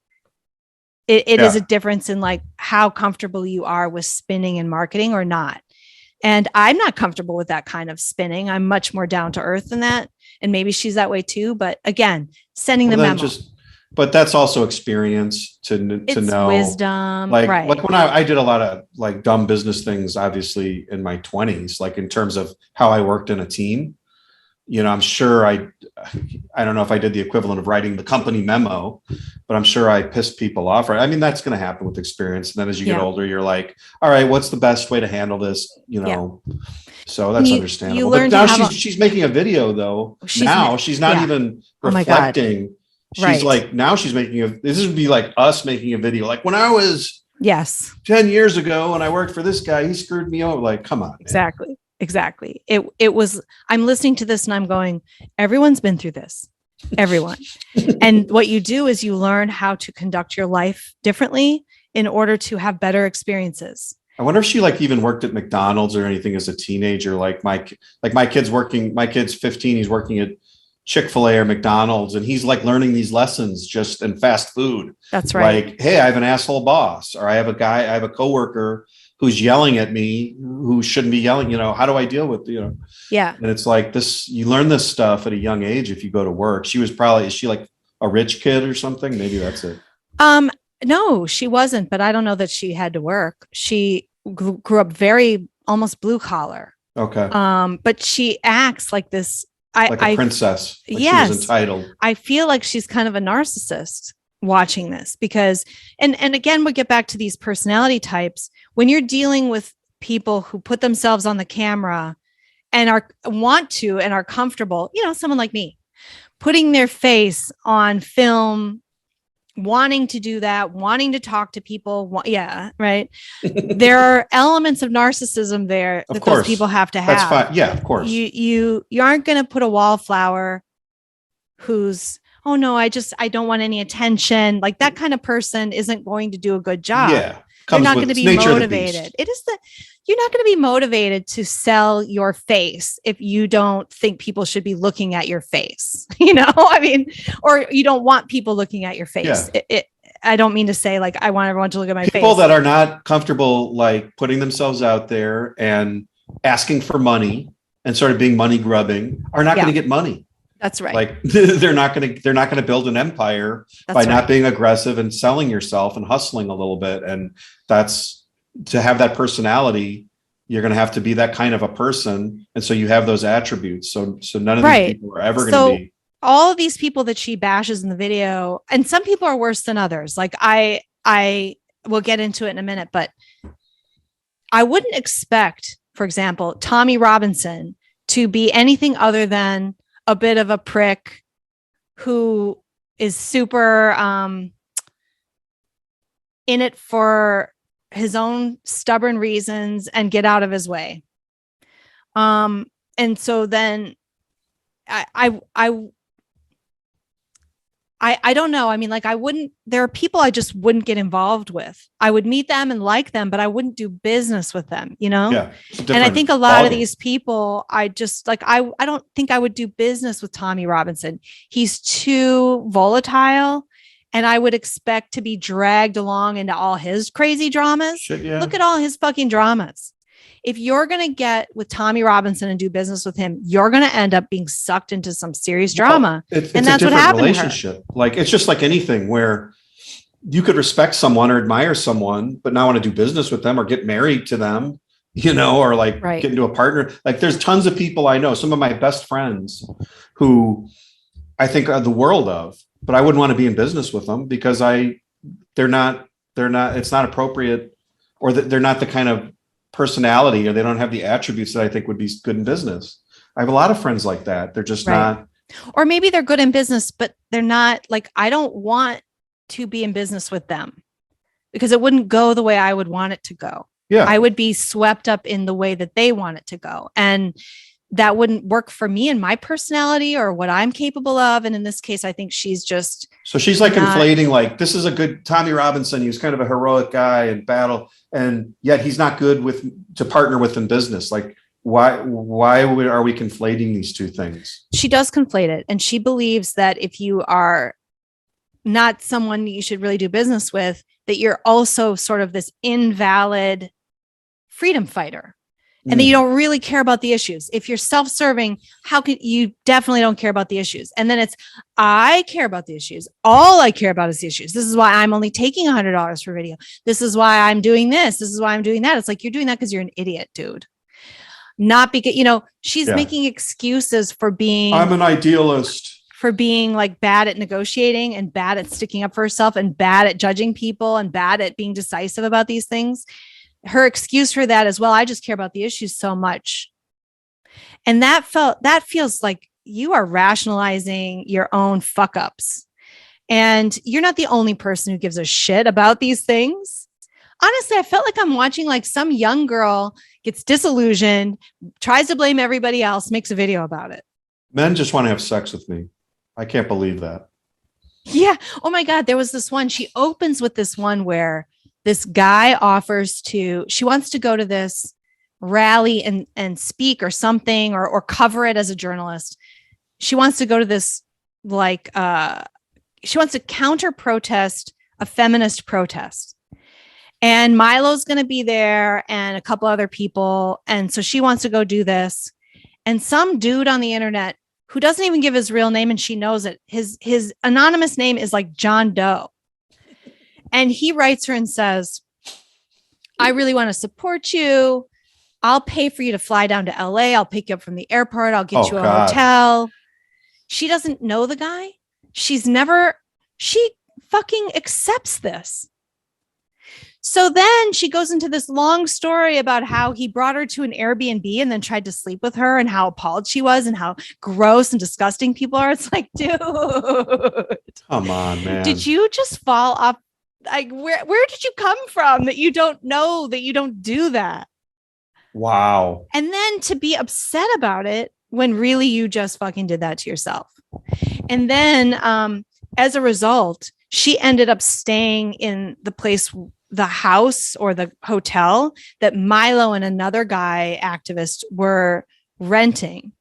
It is a difference in like how comfortable you are with spinning and marketing or not. And I'm not comfortable with that kind of spinning. I'm much more down to earth than that. And maybe she's that way too. But again, sending the memo. But that's also experience to know wisdom, like right? when I did a lot of like dumb business things, obviously in my 20s, like in terms of how I worked in a team. I'm sure I don't know if I did the equivalent of writing the company memo, but I'm sure I pissed people off. Right? I mean, that's going to happen with experience. And then as you get older, you're like, all right, what's the best way to handle this? So that's understandable. But now she's making a video though. She's not even reflecting. She's like, now she's making this would be like us making a video. Like when I was 10 years ago and I worked for this guy, he screwed me over. Like, come on. Man. Exactly. It was, I'm listening to this and I'm going, everyone's been through this, everyone. And what you do is you learn how to conduct your life differently in order to have better experiences. I wonder if she like even worked at McDonald's or anything as a teenager. Like my kid's 15, he's working at Chick-fil-A or McDonald's and he's like learning these lessons just in fast food. That's right. Like, hey, I have an asshole boss, or I have a coworker who's yelling at me who shouldn't be yelling, how do I deal with, Yeah. And it's like this, you learn this stuff at a young age. If you go to work, is she like a rich kid or something? Maybe that's it. No, she wasn't, but I don't know that she had to work. She grew up very almost blue collar. Okay. But she acts like this. Like a princess. Like yes. She was entitled. I feel like she's kind of a narcissist watching this because, and again, we get back to these personality types. When you're dealing with people who put themselves on the camera and are comfortable, someone like me, putting their face on film, wanting to do that, wanting to talk to people. Yeah. Right. There are elements of narcissism there that those people have to have. That's fine. Yeah, of course. You aren't going to put a wallflower who's, oh no, I don't want any attention. Like that kind of person isn't going to do a good job. Yeah. You're not going to be motivated. You're not going to be motivated to sell your face if you don't think people should be looking at your face, or you don't want people looking at your face. Yeah. I don't mean to say like, I want everyone to look at my face. People that are not comfortable, like putting themselves out there and asking for money and sort of being money grubbing are not going to get money. That's right. Like they're not going to build an empire by not being aggressive and selling yourself and hustling a little bit. And that's to have that personality. You're going to have to be that kind of a person. And so you have those attributes. So none of these people are ever going to be. All of these people that she bashes in the video, and some people are worse than others. Like I will get into it in a minute, but I wouldn't expect, for example, Tommy Robinson to be anything other than a bit of a prick who is super in it for his own stubborn reasons and get out of his way. And so then I don't know. I mean, like there are people I just wouldn't get involved with. I would meet them and like them, but I wouldn't do business with them, Yeah. And I think a lot of these people, I just like, I don't think I would do business with Tommy Robinson. He's too volatile and I would expect to be dragged along into all his crazy dramas. Look at all his fucking dramas. If you're going to get with Tommy Robinson and do business with him, you're going to end up being sucked into some serious drama. It's and that's what happened. Relationship. Like, it's just like anything where you could respect someone or admire someone, but not want to do business with them or get married to them, or like get into a partner. Like there's tons of people I know, some of my best friends who I think are the world of, but I wouldn't want to be in business with them because they're not, it's not appropriate, or they're not the kind of personality, or they don't have the attributes that I think would be good in business. I have a lot of friends like that. They're just not. Or maybe they're good in business, but they're not like, I don't want to be in business with them because it wouldn't go the way I would want it to go. Yeah. I would be swept up in the way that they want it to go. And that wouldn't work for me and my personality or what I'm capable of. And in this case, I think she's just. So she's like conflating, like, this is a good Tommy Robinson. He was kind of a heroic guy in battle, and yet he's not good to partner with in business. Like, why are we conflating these two things? She does conflate it. And she believes that if you are not someone you should really do business with, that you're also sort of this invalid freedom fighter and that you don't really care about the issues. If you're self-serving, how can you definitely don't care about the issues? And then it's, I care about the issues. All I care about is the issues. This is why I'm only taking $100 for video. This is why I'm doing this. This is why I'm doing that. It's like, you're doing that because you're an idiot, dude. Not because, she's making excuses for being, I'm an idealist, for being like bad at negotiating and bad at sticking up for herself and bad at judging people and bad at being decisive about these things. Her excuse for that as well, I just care about the issues so much. And that feels like you are rationalizing your own fuck ups. And you're not the only person who gives a shit about these things. Honestly, I felt like I'm watching like some young girl gets disillusioned, tries to blame everybody else, makes a video about it. men just want to have sex with me. I can't believe that. Yeah. Oh my God. There was this one. She opens with this one where this guy she wants to go to this rally and speak or something or cover it as a journalist. She wants to go to this, she wants to counter protest a feminist protest. And Milo's going to be there and a couple other people. And so she wants to go do this. And some dude on the internet who doesn't even give his real name, and she knows it, his anonymous name is like John Doe. And he writes her and says, I really want to support you. I'll pay for you to fly down to LA. I'll pick you up from the airport. I'll get you a hotel. She doesn't know the guy. She fucking accepts this. So then she goes into this long story about how he brought her to an Airbnb and then tried to sleep with her and how appalled she was and how gross and disgusting people are. It's like, dude, come on, man. Did you just fall off? Like, where did you come from that you don't know that you don't do that? Wow. And then to be upset about it when really you just fucking did that to yourself. And then as a result, she ended up staying in the house or the hotel that Milo and another guy activist were renting.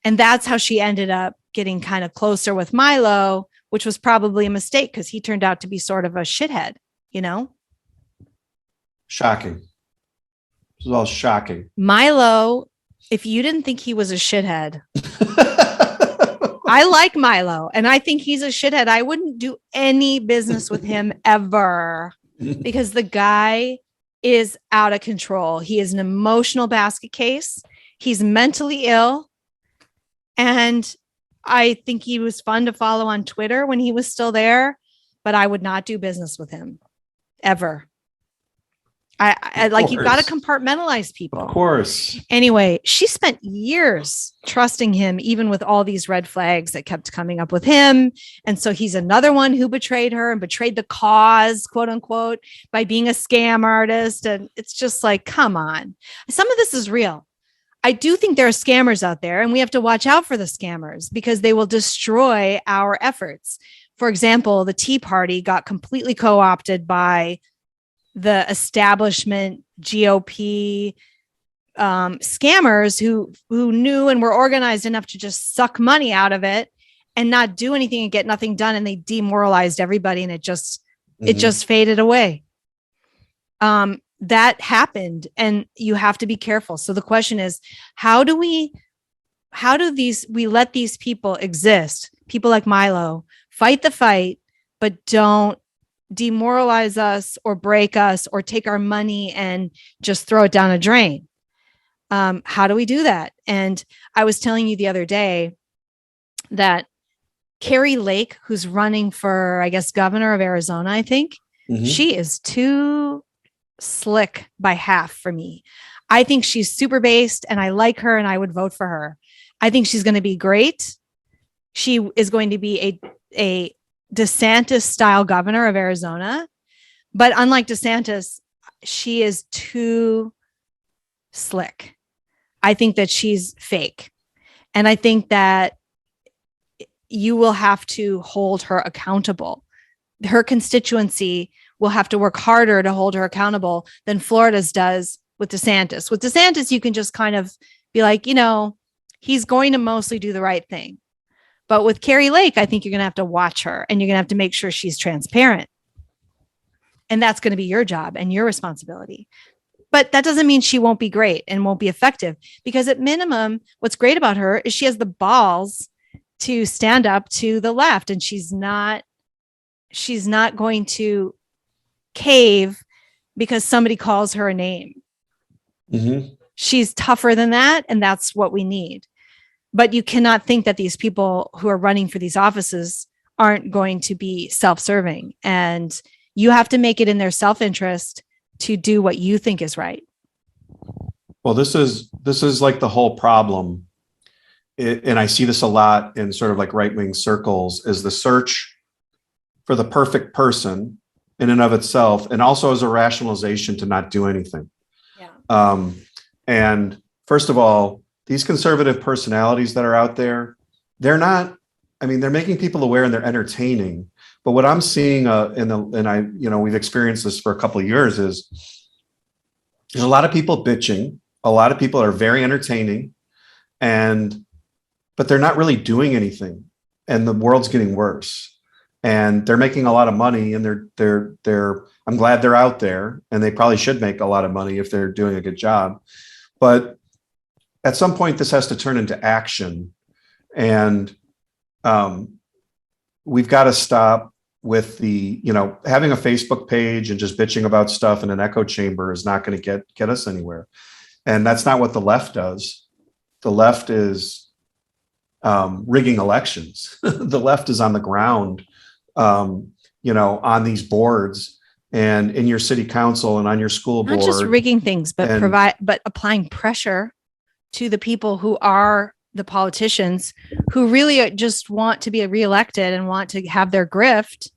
And that's how she ended up getting kind of closer with Milo, which was probably a mistake because he turned out to be sort of a shithead, Shocking. This is all shocking. Milo, if you didn't think he was a shithead, I like Milo and I think he's a shithead. I wouldn't do any business with him ever because the guy is out of control. He is an emotional basket case. He's mentally ill. And I think he was fun to follow on Twitter when he was still there, but I would not do business with him ever. I like, you've got to compartmentalize people. Of course. Anyway, she spent years trusting him, even with all these red flags that kept coming up with him. And so he's another one who betrayed her and betrayed the cause, quote unquote, by being a scam artist. And it's just like, come on. Some of this is real. I do think there are scammers out there and we have to watch out for the scammers because they will destroy our efforts. For example, the Tea Party got completely co-opted by the establishment GOP scammers who knew and were organized enough to just suck money out of it and not do anything and get nothing done. And they demoralized everybody and it just faded away. That happened and you have to be careful. So the question is, how do we let these people exist? People like Milo fight the fight, but don't demoralize us or break us or take our money and just throw it down a drain. How do we do that? And I was telling you the other day that Carrie Lake, who's running for, I guess, governor of Arizona, I think, she is too slick by half for me. I think she's super based and I like her and I would vote for her. I think she's going to be great. She is going to be a DeSantis style governor of Arizona. But unlike DeSantis, she is too slick. I think that she's fake. And I think that you will have to hold her accountable. Her constituency will have to work harder to hold her accountable than Florida's does with DeSantis. With DeSantis, you can just kind of be like, he's going to mostly do the right thing. But with Carrie Lake, I think you're going to have to watch her and you're going to have to make sure she's transparent. And that's going to be your job and your responsibility. But that doesn't mean she won't be great and won't be effective, because at minimum, what's great about her is she has the balls to stand up to the left, and she's not going to cave because somebody calls her a name. Mm-hmm. She's tougher than that, and that's what we need. But you cannot think that these people who are running for these offices aren't going to be self-serving, and you have to make it in their self-interest to do what you think is right. Well, this is like the whole problem. And I see this a lot in sort of like right-wing circles, is the search for the perfect person in and of itself, and also as a rationalization to not do anything. Yeah. And first of all, these conservative personalities that are out there, they're not, I mean, they're making people aware and they're entertaining. But what I'm seeing we've experienced this for a couple of years, is there's a lot of people bitching. A lot of people are very entertaining, but they're not really doing anything, and the world's getting worse. And they're making a lot of money, and I'm glad they're out there, and they probably should make a lot of money if they're doing a good job. But at some point, this has to turn into action, and we've got to stop with having a Facebook page and just bitching about stuff in an echo chamber is not going to get us anywhere. And that's not what the left does. The left is rigging elections. The left is on the ground, on these boards and in your city council and on your school board. Not just rigging things, but applying pressure to the people who are the politicians, who really just want to be reelected and want to have their grift.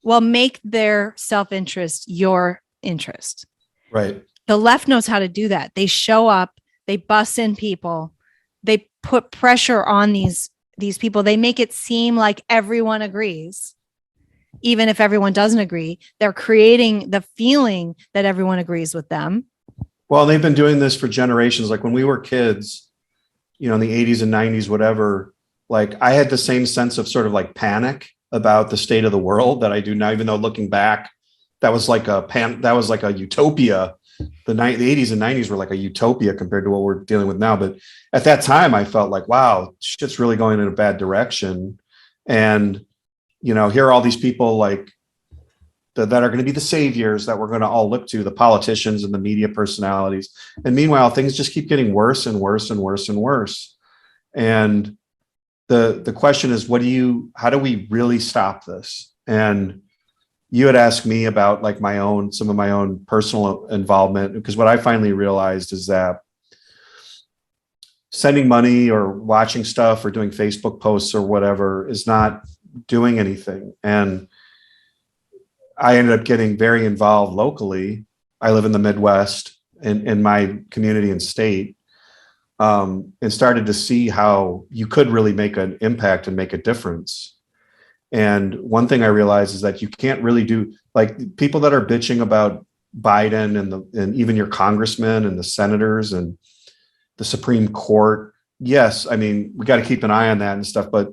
Well, make their self-interest your interest. Right. The left knows how to do that. They show up, they bus in people, they put pressure on these people. They make it seem like everyone agrees. Even if everyone doesn't agree, they're creating the feeling that everyone agrees with them. Well, they've been doing this for generations. Like when we were kids, in the 80s and 90s, whatever, like I had the same sense of sort of like panic about the state of the world that I do now, even though looking back, that was like a utopia. The 80s and 90s were like a utopia compared to what we're dealing with now. But at that time, I felt like, wow, shit's really going in a bad direction. And, here are all these people like that are going to be the saviors that we're going to all look to, the politicians and the media personalities. And meanwhile, things just keep getting worse and worse and worse and worse. And the question is, how do we really stop this? And you had asked me about like some of my own personal involvement, because what I finally realized is that sending money or watching stuff or doing Facebook posts or whatever is not doing anything. And I ended up getting very involved locally. I live in the Midwest in my community and state, and started to see how you could really make an impact and make a difference. And one thing I realized is that you can't really do, like, people that are bitching about Biden and even your congressmen and the senators and the Supreme Court. Yes, I mean, we got to keep an eye on that and stuff, but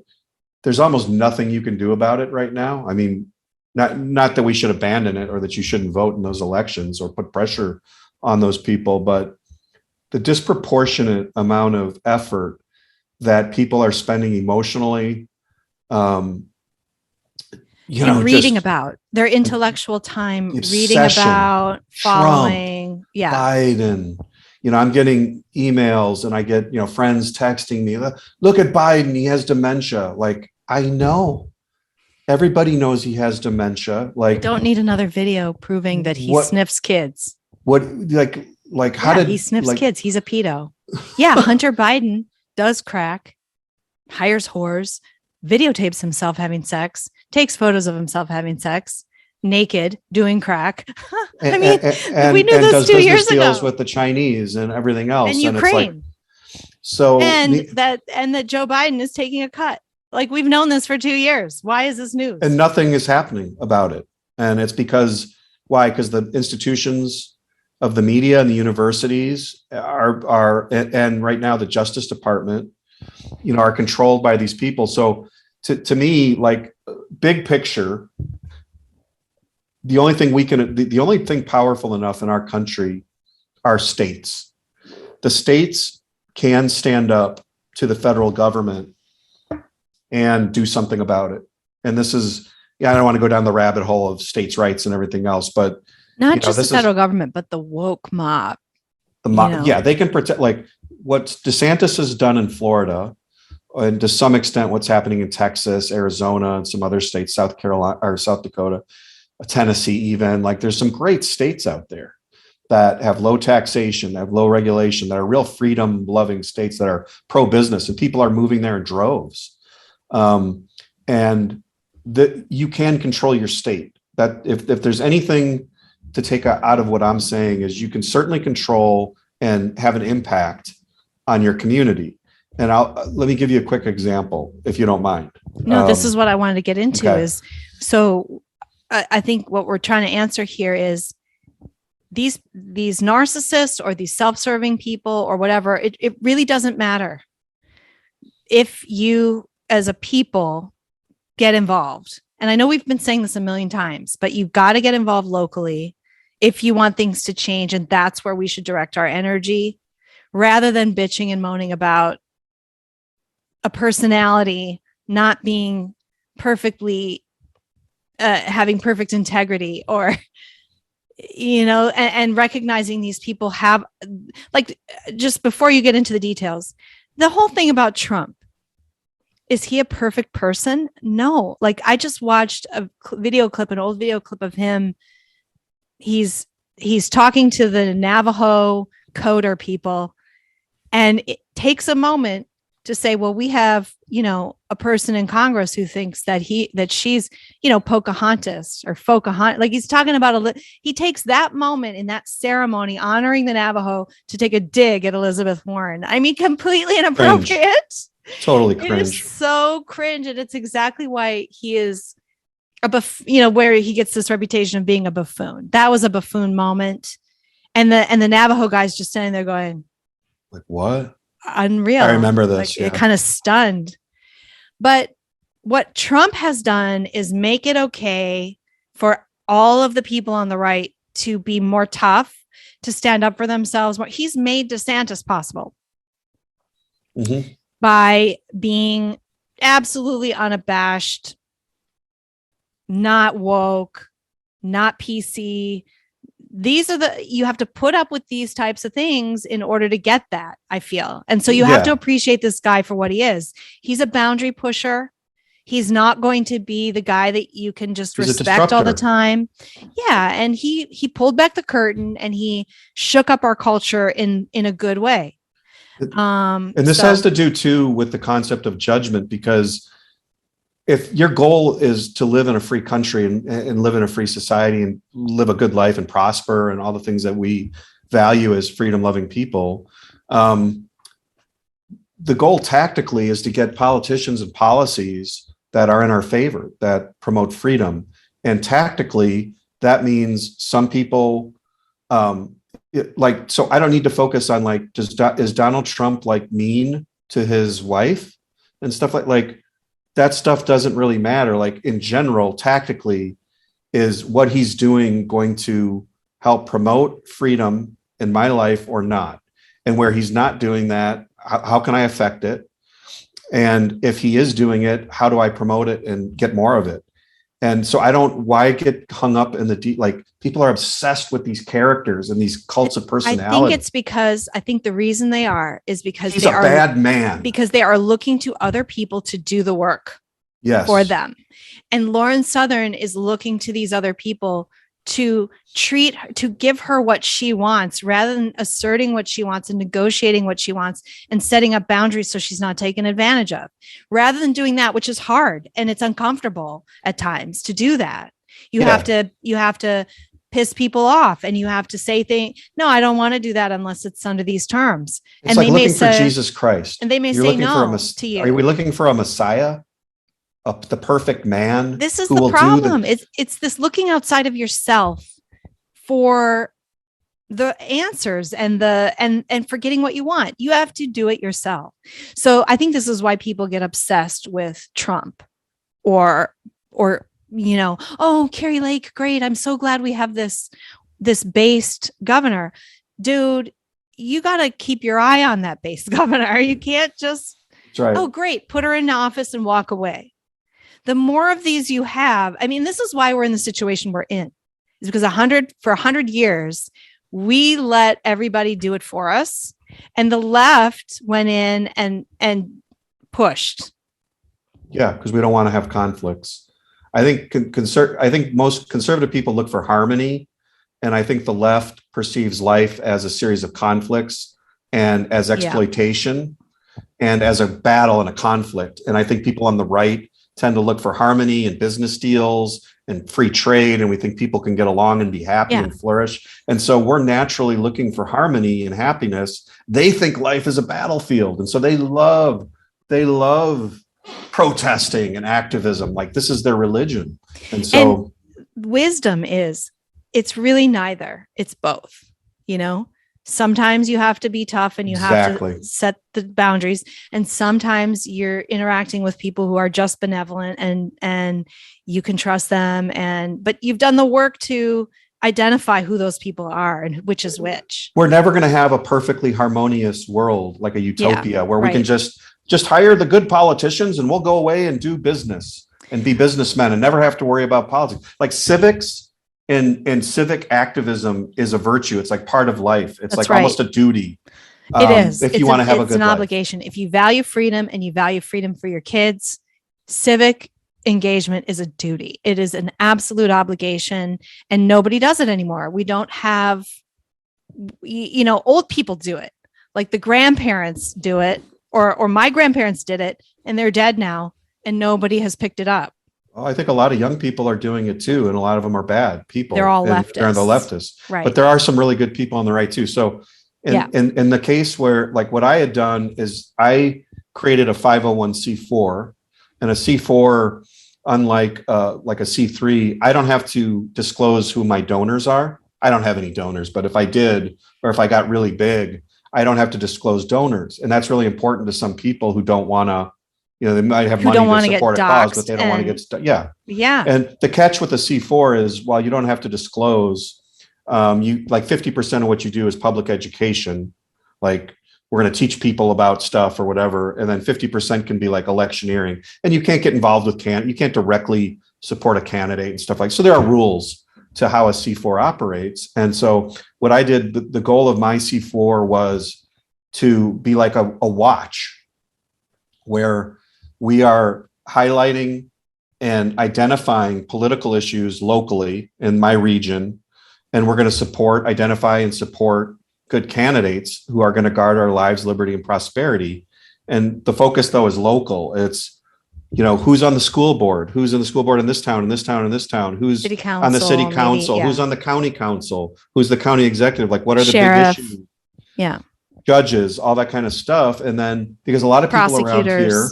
there's almost nothing you can do about it right now. I mean, not that we should abandon it or that you shouldn't vote in those elections or put pressure on those people, but the disproportionate amount of effort that people are spending emotionally, reading about their intellectual time, reading about, following, Trump, Biden. I'm getting emails and I get, friends texting me, look at Biden, he has dementia. Like, I know. Everybody knows he has dementia. Like, don't need another video proving that he sniffs kids. He sniffs kids? He's a pedo. Yeah, Hunter Biden does crack, hires whores, videotapes himself having sex, takes photos of himself having sex, naked, doing crack. I mean, we knew this 2 years ago. Deals with the Chinese and everything else, and Ukraine. It's like, that Joe Biden is taking a cut. Like, we've known this for 2 years. Why is this news? And nothing is happening about it. And it's because the institutions of the media and the universities and right now the Justice Department, are controlled by these people. So to me, like, big picture, the only thing the only thing powerful enough in our country are states. The states can stand up to the federal government and do something about it. And this is, yeah, I don't want to go down the rabbit hole of states' rights and everything else, but Not you know, just the this federal is government, but the woke mob. yeah, they can protect, like what DeSantis has done in Florida, and to some extent what's happening in Texas, Arizona, and some other states, South Carolina or South Dakota, Tennessee, even. Like there's some great states out there that have low taxation, that have low regulation, that are real freedom loving states that are pro business, and people are moving there in droves. And that you can control your state. That if there's anything to take out of what I'm saying is you can certainly control and have an impact on your community. And let me give you a quick example, if you don't mind. No, this is what I wanted to get into okay. is, so I think what we're trying to answer here is these narcissists or these self-serving people or whatever, it really doesn't matter. If you as a people get involved, and I know we've been saying this a million times, but you've got to get involved locally if you want things to change. And that's where we should direct our energy rather than bitching and moaning about a personality not being perfectly, having perfect integrity, or, you know, and recognizing these people have, like, just before you get into the details, the whole thing about Trump, is he a perfect person? No. Like, I just watched a video clip, an old video clip of him. He's talking to the Navajo coder people, and it takes a moment to say, well, we have, you know, a person in Congress who thinks that she's, you know, Pocahontas or Pocahontas. Like, he's talking about he takes that moment in that ceremony honoring the Navajo to take a dig at Elizabeth Warren. I mean, completely inappropriate. Cringe. Totally cringe. It is so cringe, and it's exactly why he is you know, where he gets this reputation of being a buffoon. That was a buffoon moment, and the Navajo guy's just standing there going, like, what? Unreal. I remember this. Like, it kind of stunned. But what Trump has done is make it okay for all of the people on the right to be more tough, to stand up for themselves more. He's made DeSantis possible. Mm-hmm. By being absolutely unabashed, not woke, not PC. You have to put up with these types of things in order to get that, I feel. And so you have to appreciate this guy for what he is. He's a boundary pusher. He's not going to be the guy that you can just respect all the time. Yeah. And he pulled back the curtain and he shook up our culture in a good way. And this has to do too with the concept of judgment, because if your goal is to live in a free country and live in a free society and live a good life and prosper and all the things that we value as freedom loving people, the goal tactically is to get politicians and policies that are in our favor, that promote freedom. And tactically, that means some people, so I don't need to focus on like, is Donald Trump like mean to his wife and stuff like that stuff doesn't really matter. Like, in general, tactically, is what he's doing going to help promote freedom in my life or not? And where he's not doing that, how can I affect it? And if he is doing it, how do I promote it and get more of it? And so why get hung up in like, people are obsessed with these characters and these cults of personality. I think it's because the reason they are is because he's a bad man. Because they are looking to other people to do the work for them. And Lauren Southern is looking to these other people to give her what she wants, rather than asserting what she wants and negotiating what she wants and setting up boundaries so she's not taken advantage of. Rather than doing that, which is hard and it's uncomfortable at times to do that, you have to piss people off and you have to say things. No, I don't want to do that unless it's under these terms. It's and like they looking may say, for Jesus Christ. And they may say no to you. Are we looking for a Messiah? The perfect man? This is the problem. It's this looking outside of yourself for the answers and forgetting what you want. You have to do it yourself. So I think this is why people get obsessed with Trump or oh, Carrie Lake, great. I'm so glad we have this based governor. Dude, you got to keep your eye on that based governor. You can't just, That's right. oh, great, put her in office and walk away. The more of these you have, I mean, this is why we're in the situation we're in, is because for 100 years, we let everybody do it for us. And the left went in and pushed. Yeah, because we don't want to have conflicts. I think I think most conservative people look for harmony, and I think the left perceives life as a series of conflicts and as exploitation and as a battle and a conflict. And I think people on the right tend to look for harmony and business deals and free trade, and we think people can get along and be happy and flourish. And so we're naturally looking for harmony and happiness. They think life is a battlefield, and so they love protesting and activism. Like, this is their religion. And so wisdom is, it's really neither. It's both. Sometimes you have to be tough and you have to set the boundaries. And sometimes you're interacting with people who are just benevolent and you can trust them. But you've done the work to identify who those people are and which is which. We're never going to have a perfectly harmonious world, like a utopia where we can just hire the good politicians and we'll go away and do business and be businessmen and never have to worry about politics. Like civics and civic activism is a virtue. It's like part of life. It's almost a duty. It is. If you want to have a good life. Obligation. If you value freedom and you value freedom for your kids, civic engagement is a duty. It is an absolute obligation, and nobody does it anymore. We don't have, old people do it. Like the grandparents do it, or my grandparents did it, and they're dead now, and nobody has picked it up. Oh, I think a lot of young people are doing it too, and a lot of them are bad people. They're all leftists. They're the leftists, right? But there are some really good people on the right too. So, in the case where, like, what I had done is I created a 501c4, and a C4, unlike like a C3, I don't have to disclose who my donors are. I don't have any donors, but if I did, or if I got really big, I don't have to disclose donors, and that's really important to some people who don't want to. They might have money to support a cause, but they don't want to get Yeah. And the catch with the C4 is, while you don't have to disclose, you like 50% of what you do is public education. Like, we're going to teach people about stuff or whatever. And then 50% can be like electioneering, and you can't get involved with you can't directly support a candidate and stuff like, so there are rules to how a C4 operates. And so what I did, the goal of my C4 was to be like a watch where we are highlighting and identifying political issues locally in my region. And we're going to identify and support good candidates who are going to guard our lives, liberty, and prosperity. And the focus, though, is local. It's, who's on the school board, who's in the school board in this town, in this town, in this town, who's on the city council, who's on the county council, who's the county executive, like, what are the Sheriff. big issues? Yeah. Judges, all that kind of stuff. And then, because a lot of people around here,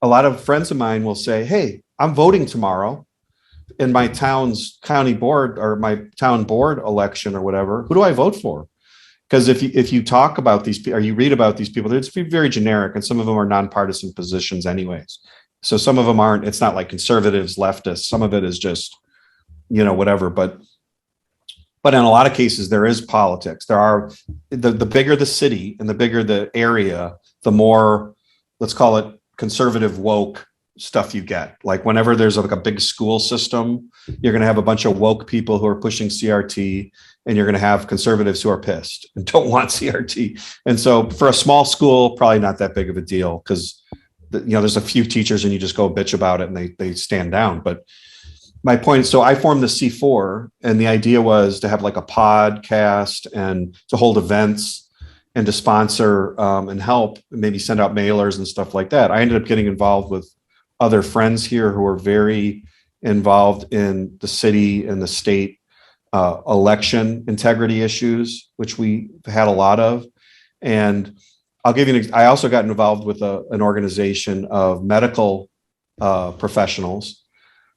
a lot of friends of mine will say, hey, I'm voting tomorrow in my town's county board or my town board election or whatever. Who do I vote for? Because if you talk about these, or you read about these people, it's very generic, and some of them are nonpartisan positions anyways. So some of them aren't, it's not like conservatives, leftists. Some of it is just, whatever. But in a lot of cases, there is politics. There are, the bigger the city and the bigger the area, the more, let's call it, conservative woke stuff you get. Like, whenever there's like a big school system, you're going to have a bunch of woke people who are pushing CRT, and you're going to have conservatives who are pissed and don't want CRT. And so for a small school, probably not that big of a deal, because there's a few teachers and you just go bitch about it and they stand down. But my point, so I formed the C4, and the idea was to have like a podcast and to hold events and to sponsor and help, maybe send out mailers and stuff like that. I ended up getting involved with other friends here who are very involved in the city and the state election integrity issues, which we had a lot of. And I'll give you I also got involved with an organization of medical professionals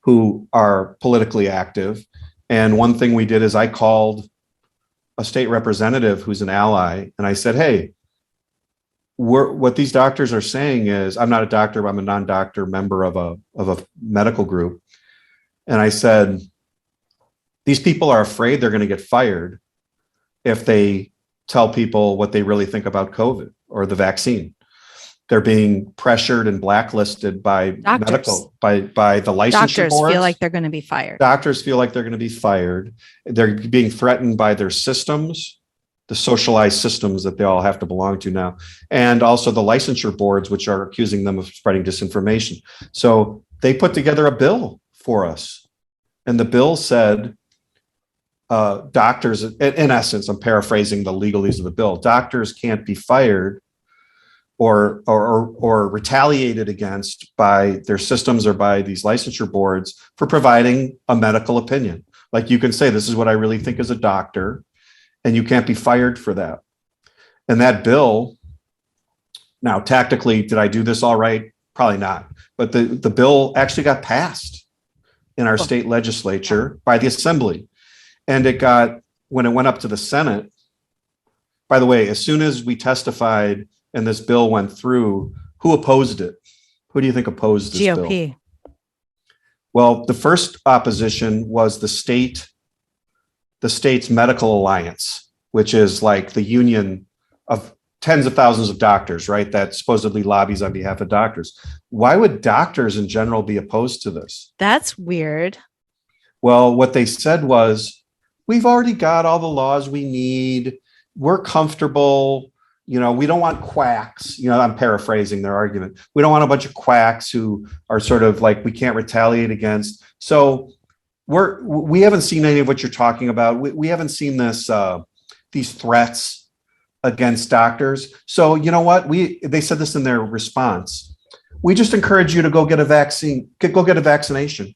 who are politically active. And one thing we did is I called a state representative who's an ally, and I said, hey, what these doctors are saying is, I'm not a doctor, but I'm a non-doctor member of a medical group. And I said, these people are afraid they're going to get fired if they tell people what they really think about COVID or the vaccine. They're being pressured and blacklisted by Doctors. by the licensure Doctors boards. feel like they're going to be fired. Doctors feel like they're going to be fired. They're being threatened by their systems, the socialized systems that they all have to belong to now, and also the licensure boards, which are accusing them of spreading disinformation. So they put together a bill for us. And the bill said, doctors, in essence, I'm paraphrasing the legalese of the bill, doctors can't be fired or retaliated against by their systems or by these licensure boards for providing a medical opinion. Like you can say, this is what I really think as a doctor, and you can't be fired for that. And that bill, now tactically, did I do this all right? Probably not. But the bill actually got passed in our state legislature by the assembly. And it got, when it went up to the Senate, by the way, as soon as we testified and this bill went through, who opposed it? Who do you think opposed this bill? GOP. Well, the first opposition was the state's medical alliance, which is like the union of tens of thousands of doctors, right? That supposedly lobbies on behalf of doctors. Why would doctors in general be opposed to this? That's weird. Well, what they said was, we've already got all the laws we need. We're comfortable. You know, we don't want quacks. You know, I'm paraphrasing their argument. We don't want a bunch of quacks who are sort of like, we can't retaliate against. So we haven't seen any of what you're talking about. We haven't seen this, these threats against doctors. So you know what? They said this in their response. We just encourage you to go get a vaccine, go get a vaccination.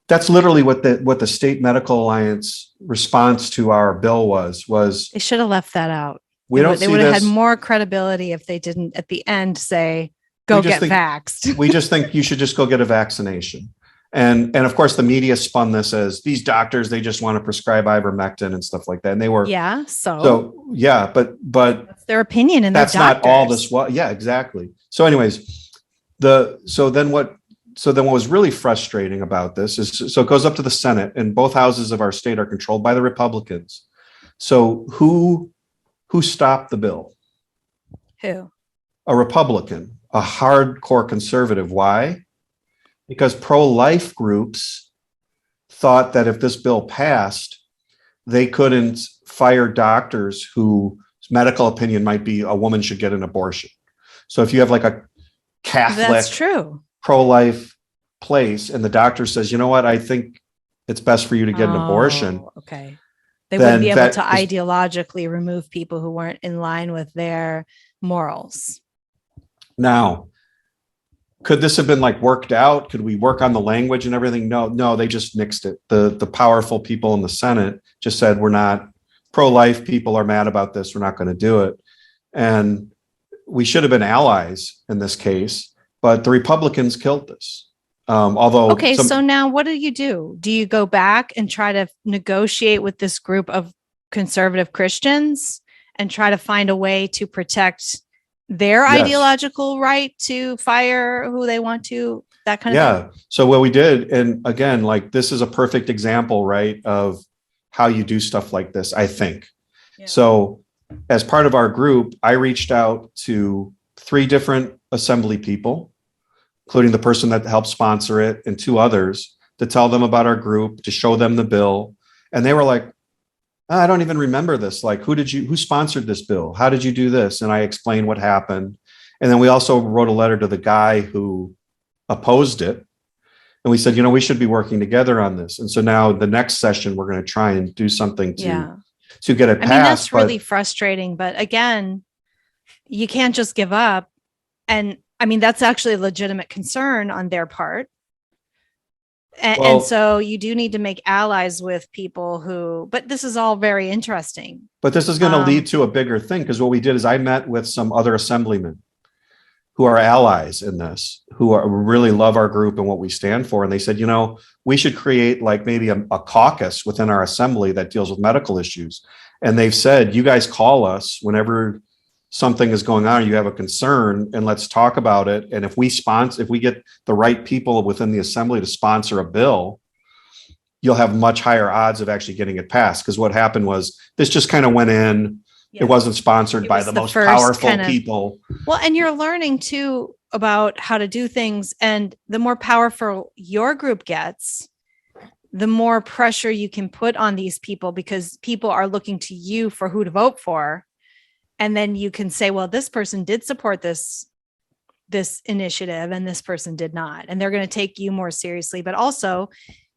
That's literally what the State Medical Alliance response to our bill was. They should have left that out. We don't. They would have had more credibility if they didn't at the end say, "Go get vaxxed." We just think you should just go get a vaccination. And of course, the media spun this as these doctors, they just want to prescribe ivermectin and stuff like that. And they were So yeah, but that's their opinion, and that's not all this. Well, yeah, exactly. So, anyways, so then what was really frustrating about this is, so it goes up to the Senate, and both houses of our state are controlled by the Republicans. So who stopped the bill? Who? A Republican, a hardcore conservative. Why? Because pro-life groups thought that if this bill passed, they couldn't fire doctors whose medical opinion might be a woman should get an abortion. So if you have like a Catholic, that's true, pro-life place, and the doctor says, you know what, I think it's best for you to get an abortion. Okay. They wouldn't be able to ideologically remove people who weren't in line with their morals. Now, could this have been like worked out? Could we work on the language and everything? No, they just nixed it. The powerful people in the Senate just said, we're not, pro-life people are mad about this. We're not going to do it. And we should have been allies in this case, but the Republicans killed this. So now what do? Do you go back and try to negotiate with this group of conservative Christians and try to find a way to protect their ideological right to fire who they want to, that kind of thing? So what we did, and again, like this is a perfect example, right, of how you do stuff like this, I think. Yeah. So as part of our group, I reached out to 3 different assembly people, including the person that helped sponsor it and 2 others, to tell them about our group, to show them the bill. And they were like, I don't even remember this. Like, who sponsored this bill? How did you do this? And I explained what happened. And then we also wrote a letter to the guy who opposed it. And we said, we should be working together on this. And so now the next session, we're going to try and do something to get it passed. I mean, that's really frustrating. But again, you can't just give up. And I mean, that's actually a legitimate concern on their part. And so you do need to make allies with people but this is all very interesting. But this is going to lead to a bigger thing, because what we did is I met with some other assemblymen who are allies in this, who really love our group and what we stand for. And they said, we should create like maybe a caucus within our assembly that deals with medical issues. And they've said, you guys call us whenever something is going on, or you have a concern, and let's talk about it. And if we get the right people within the assembly to sponsor a bill, you'll have much higher odds of actually getting it passed. Because what happened was this just kind of went in. Yeah. It wasn't sponsored It by was the the most first powerful kind of- people. Well, and you're learning too about how to do things. And the more powerful your group gets, the more pressure you can put on these people, because people are looking to you for who to vote for. And then you can say, well, this person did support this initiative and this person did not. And they're going to take you more seriously. But also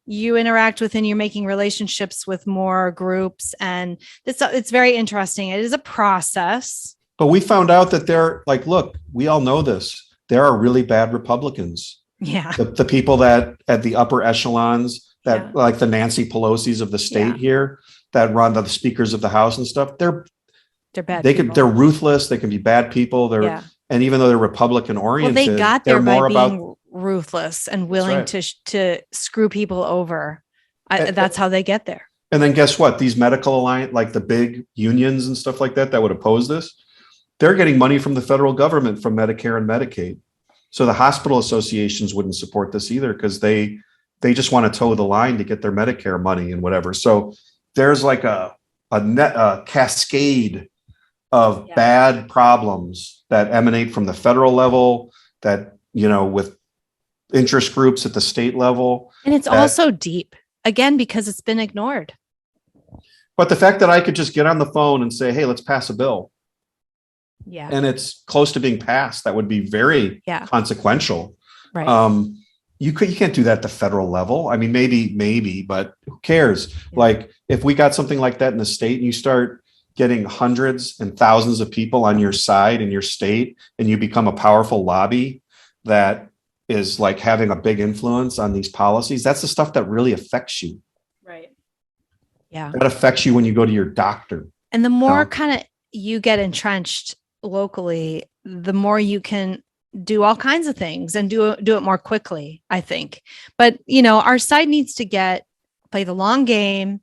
you interact with and you're making relationships with more groups. And it's very interesting. It is a process. But we found out that they're like, look, we all know this. There are really bad Republicans. Yeah. The people that at the upper echelons, that Yeah. like the Nancy Pelosi's of the state here, that run the speakers of the House and stuff, they're bad. they're ruthless. They can be bad people. And even though they're Republican oriented, well, they got there by being about ruthless and willing right. to screw people over. That's how they get there. And then guess what? These medical alliance, like the big unions and stuff like that would oppose this, they're getting money from the federal government from Medicare and Medicaid. So the hospital associations wouldn't support this either, because they just want to toe the line to get their Medicare money and whatever. So there's like a cascade of bad problems that emanate from the federal level, that, with interest groups at the state level. And it's also deep, again, because it's been ignored. But the fact that I could just get on the phone and say, hey, let's pass a bill. Yeah. And it's close to being passed, that would be very consequential. Right. You can't do that at the federal level. I mean, maybe, but who cares? Yeah. Like if we got something like that in the state and you start getting hundreds and thousands of people on your side in your state, and you become a powerful lobby that is like having a big influence on these policies, that's the stuff that really affects you. Right. Yeah. That affects you when you go to your doctor. And the more kind of you get entrenched locally, the more you can do all kinds of things and do it more quickly, I think. But, our side needs to play the long game,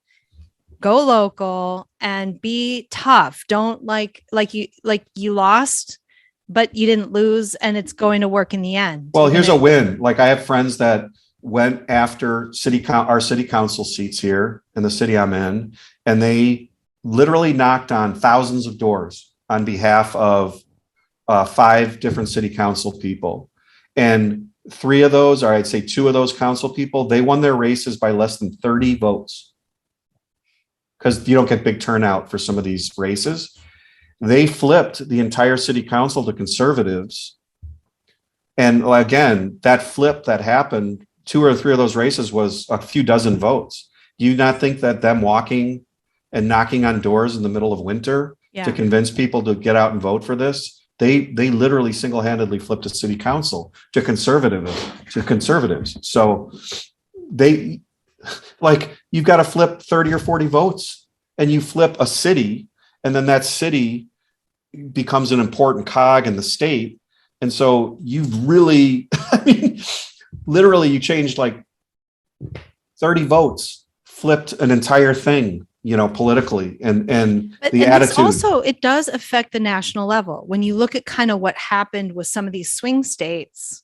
go local, and be tough. Don't like you lost, but you didn't lose, and it's going to work in the end. Well, here's a win. Like I have friends that went after our city council seats here in the city I'm in, and they literally knocked on thousands of doors on behalf of 5 different city council people. And 3 of those, or I'd say 2 of those council people, they won their races by less than 30 votes. Because you don't get big turnout for some of these races. They flipped the entire city council to conservatives. And again, that flip that happened, 2 or 3 of those races was a few dozen votes. Do you not think that them walking and knocking on doors in the middle of winter to convince people to get out and vote for this, they literally single-handedly flipped a city council to conservatives. So they, like, you've got to flip 30 or 40 votes, and you flip a city, and then that city becomes an important cog in the state. And so you've really, literally you changed like 30 votes, flipped an entire thing, politically and the attitude. Also, it does affect the national level. When you look at kind of what happened with some of these swing states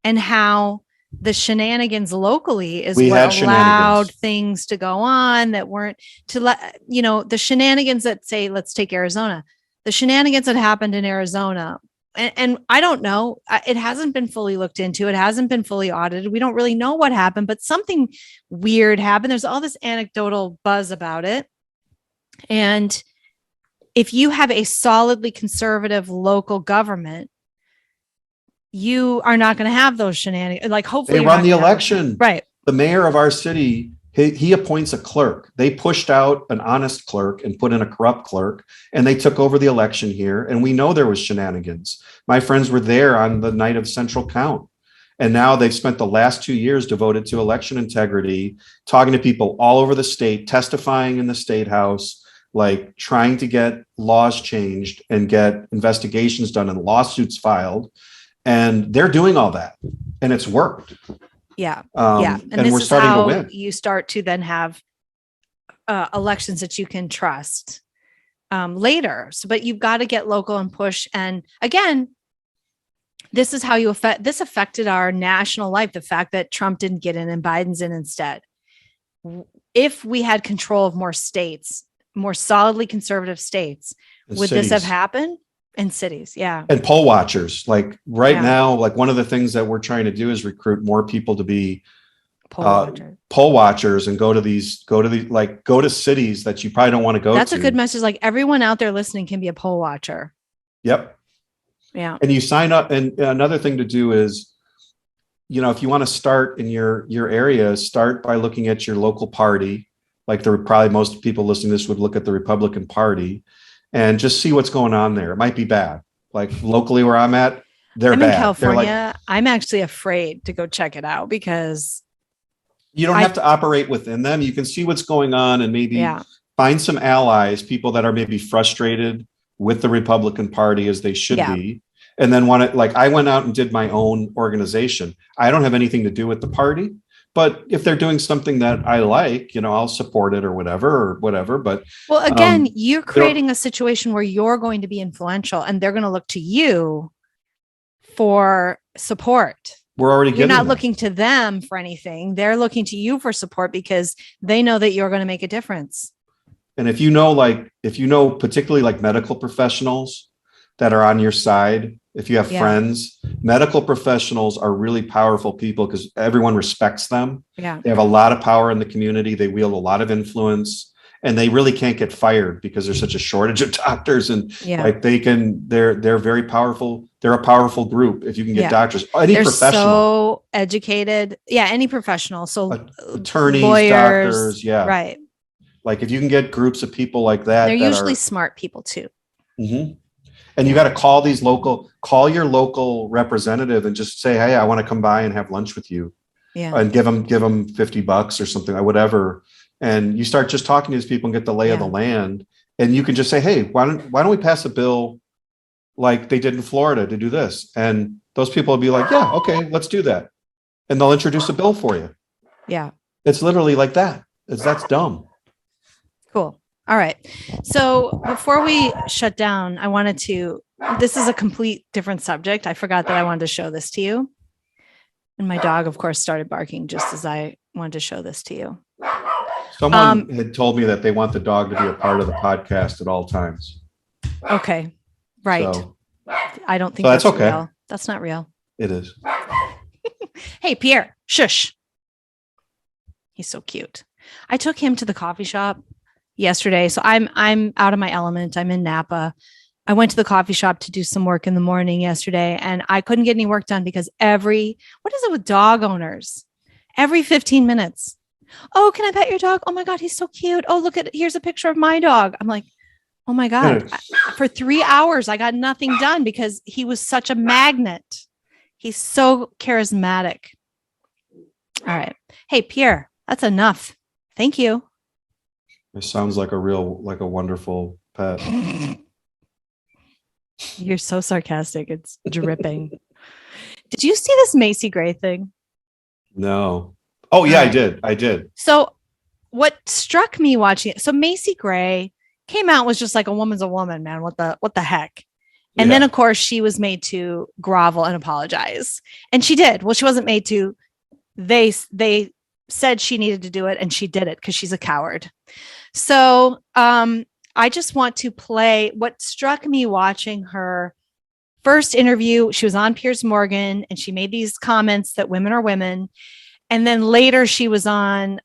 and how the shenanigans locally is what allowed things to go on that weren't to let, the shenanigans that say, let's take Arizona, the shenanigans that happened in Arizona. And I don't know, it hasn't been fully looked into. It hasn't been fully audited. We don't really know what happened, but something weird happened. There's all this anecdotal buzz about it. And if you have a solidly conservative local government, you are not going to have those shenanigans. Like, hopefully they run the election. Right. The mayor of our city, he appoints a clerk. They pushed out an honest clerk and put in a corrupt clerk, and they took over the election here. And we know there was shenanigans. My friends were there on the night of central count. And now they've spent the last 2 years devoted to election integrity, talking to people all over the state, testifying in the state house, like trying to get laws changed and get investigations done and lawsuits filed. And they're doing all that, and it's worked. Yeah. And this we're is starting how to win. You start to then have elections that you can trust. later. So, but you've got to get local and push. And again, this is how this affected our national life. The fact that Trump didn't get in and Biden's in instead. If we had control of more states, more solidly conservative states, would this have happened? In cities? Yeah. And poll watchers, like now, like one of the things that we're trying to do is recruit more people to be poll watchers and go to cities that you probably don't want to go to. That's a good message. Like everyone out there listening can be a poll watcher. Yep. Yeah. And you sign up. And another thing to do is, if you want to start in your area, start by looking at your local party. Like probably most people listening to this would look at the Republican Party and just see what's going on there. It might be bad. Like locally where I'm at, I'm bad. In California. I'm actually afraid to go check it out because you don't have to operate within them. You can see what's going on and maybe find some allies, people that are maybe frustrated with the Republican Party as they should be. And then I went out and did my own organization. I don't have anything to do with the party, but if they're doing something that I like, I'll support it or whatever. But again, you're creating a situation where you're going to be influential and they're going to look to you for support. You're not looking to them for anything. They're looking to you for support because they know that you're going to make a difference. And if particularly like medical professionals that are on your side, if you have friends, medical professionals are really powerful people because everyone respects them. Yeah. They have a lot of power in the community. They wield a lot of influence and they really can't get fired because there's such a shortage of doctors and they're very powerful. They're a powerful group. If you can get doctors, they're professional. So educated. Yeah. Any professional. So attorneys, lawyers, doctors. Yeah. Right. Like if you can get groups of people like that. They're usually smart people too. Mm-hmm. And you got to call your local representative and just say, hey, I want to come by and have lunch with you. Yeah. And give them $50 or something or whatever. And you start just talking to these people and get the lay of the land. And you can just say, hey, why don't we pass a bill like they did in Florida to do this? And those people will be like, yeah, okay, let's do that. And they'll introduce a bill for you. Yeah. It's literally like that. That's dumb. Cool. All right. So before we shut down, this is a complete different subject. I forgot that I wanted to show this to you. And my dog, of course, started barking just as I wanted to show this to you. Someone had told me that they want the dog to be a part of the podcast at all times. Okay. Right. So, I don't think that's okay. Real. That's not real. It is. Hey, Pierre, shush. He's so cute. I took him to the coffee shop yesterday. So I'm out of my element. I'm in Napa. I went to the coffee shop to do some work in the morning yesterday and I couldn't get any work done because what is it with dog owners? Every 15 minutes. Oh, can I pet your dog? Oh my God, he's so cute. Oh, here's a picture of my dog. I'm like, oh my God. For 3 hours, I got nothing done because he was such a magnet. He's so charismatic. All right. Hey, Pierre, that's enough. Thank you. It sounds like a wonderful pet. You're so sarcastic. It's dripping. Did you see this Macy Gray thing? No. Oh yeah, right. I did. So what struck me watching it, so Macy Gray came out was just like a woman's a woman, man. What the heck? And then of course she was made to grovel and apologize. And she did. Well, she wasn't made to. They said she needed to do it and she did it because she's a coward. So I just want to play what struck me watching her first interview. She was on Piers Morgan and she made these comments that women are women. And then later she was on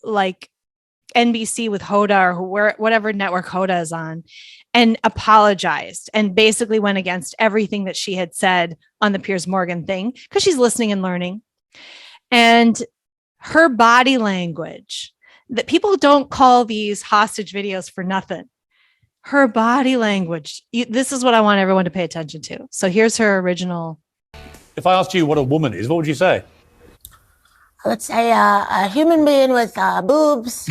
like NBC with Hoda or whatever network Hoda is on and apologized and basically went against everything that she had said on the Piers Morgan thing because she's listening and learning. And her body language, that people don't call these hostage videos for nothing. Her body language. This is what I want everyone to pay attention to. So here's her original. If I asked you what a woman is, what would you say? Let's say a human being with boobs.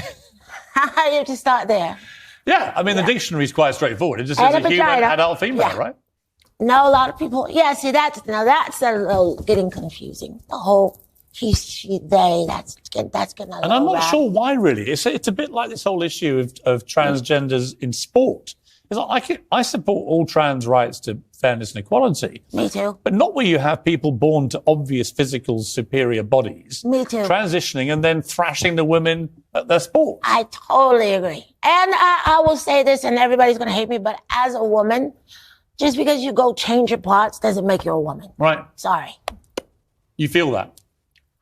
You have to start there. Yeah, I mean, the dictionary is quite straightforward. It just says a human, adult, female, right? No, a lot of people. Yeah, see, that's a little getting confusing. The whole she, they. That's getting a And I'm little not rough. sure why, really. It's a bit like this whole issue of transgenders in sport. It's like I support all trans rights to fairness and equality. Me too. But not where you have people born to obvious physical superior bodies. Me too. Transitioning and then thrashing the women at their sports. I totally agree. And I will say this, and everybody's going to hate me, but as a woman, just because you go change your parts doesn't make you a woman. Right. Sorry. You feel that?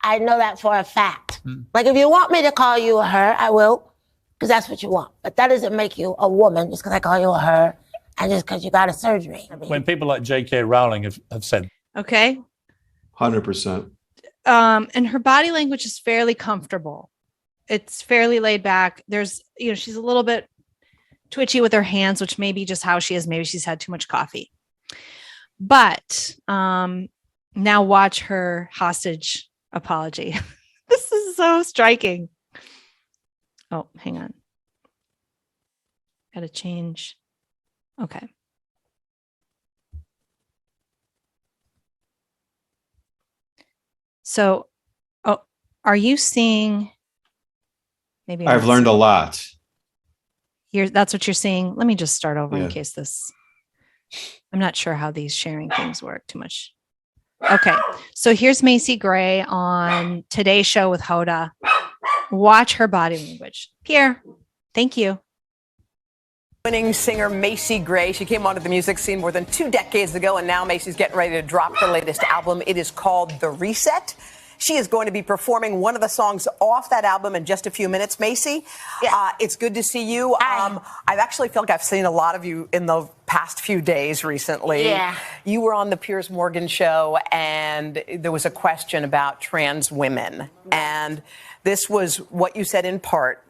I know that for a fact. Like, if you want me to call you a her, I will, because that's what you want. But that doesn't make you a woman just because I call you a her and just because you got a surgery. When people like J.K. Rowling have said, Okay. 100%. And her body language is fairly comfortable. It's fairly laid back. There's, she's a little bit twitchy with her hands, which may be just how she is. Maybe she's had too much coffee. But now watch her hostage apology. This is so striking. Oh, hang on. Got to change. Okay. So, are you seeing? Maybe I've learned a lot. That's what you're seeing. Let me just start over Yeah. in case this. I'm not sure how these sharing things work too much. Okay, so here's Macy Gray on Today's Show with Hoda. Watch her body language. Pierre, thank you. Winning singer Macy Gray. She came onto the music scene more than 2 decades ago, and now Macy's getting ready to drop her latest album. It is called The Reset. She is going to be performing one of the songs off that album in just a few minutes. Macy, it's good to see you. I actually feel like I've seen a lot of you in the past few days recently. Yeah. You were on the Piers Morgan show, and there was a question about trans women. And this was what you said in part.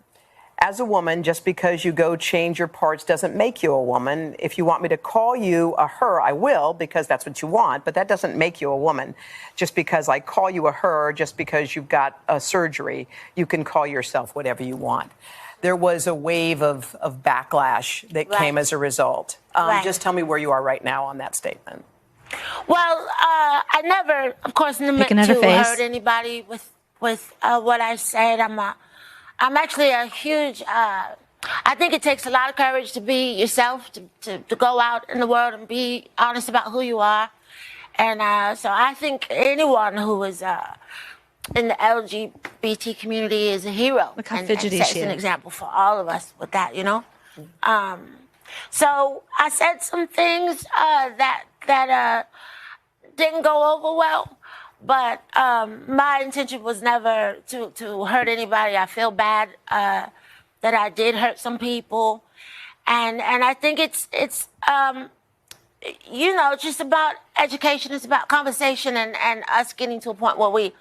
As a woman, just because you go change your parts doesn't make you a woman. If you want me to call you a her, I will, because that's what you want, but that doesn't make you a woman. Just because I call you a her, just because you've got a surgery, you can call yourself whatever you want. There was a wave of backlash that came as a result. Just tell me where you are right now on that statement. Well, I never, of course, never hurt anybody with what I said. I'm actually a huge, I think it takes a lot of courage to be yourself, to go out in the world and be honest about who you are. And so I think anyone who is in the LGBT community is a hero. Look how fidgety she is. It's an example for all of us with that, So I said some things that didn't go over well. But my intention was never to hurt anybody. I feel bad that I did hurt some people, and I think it's just about education. It's about conversation and us getting to a point where we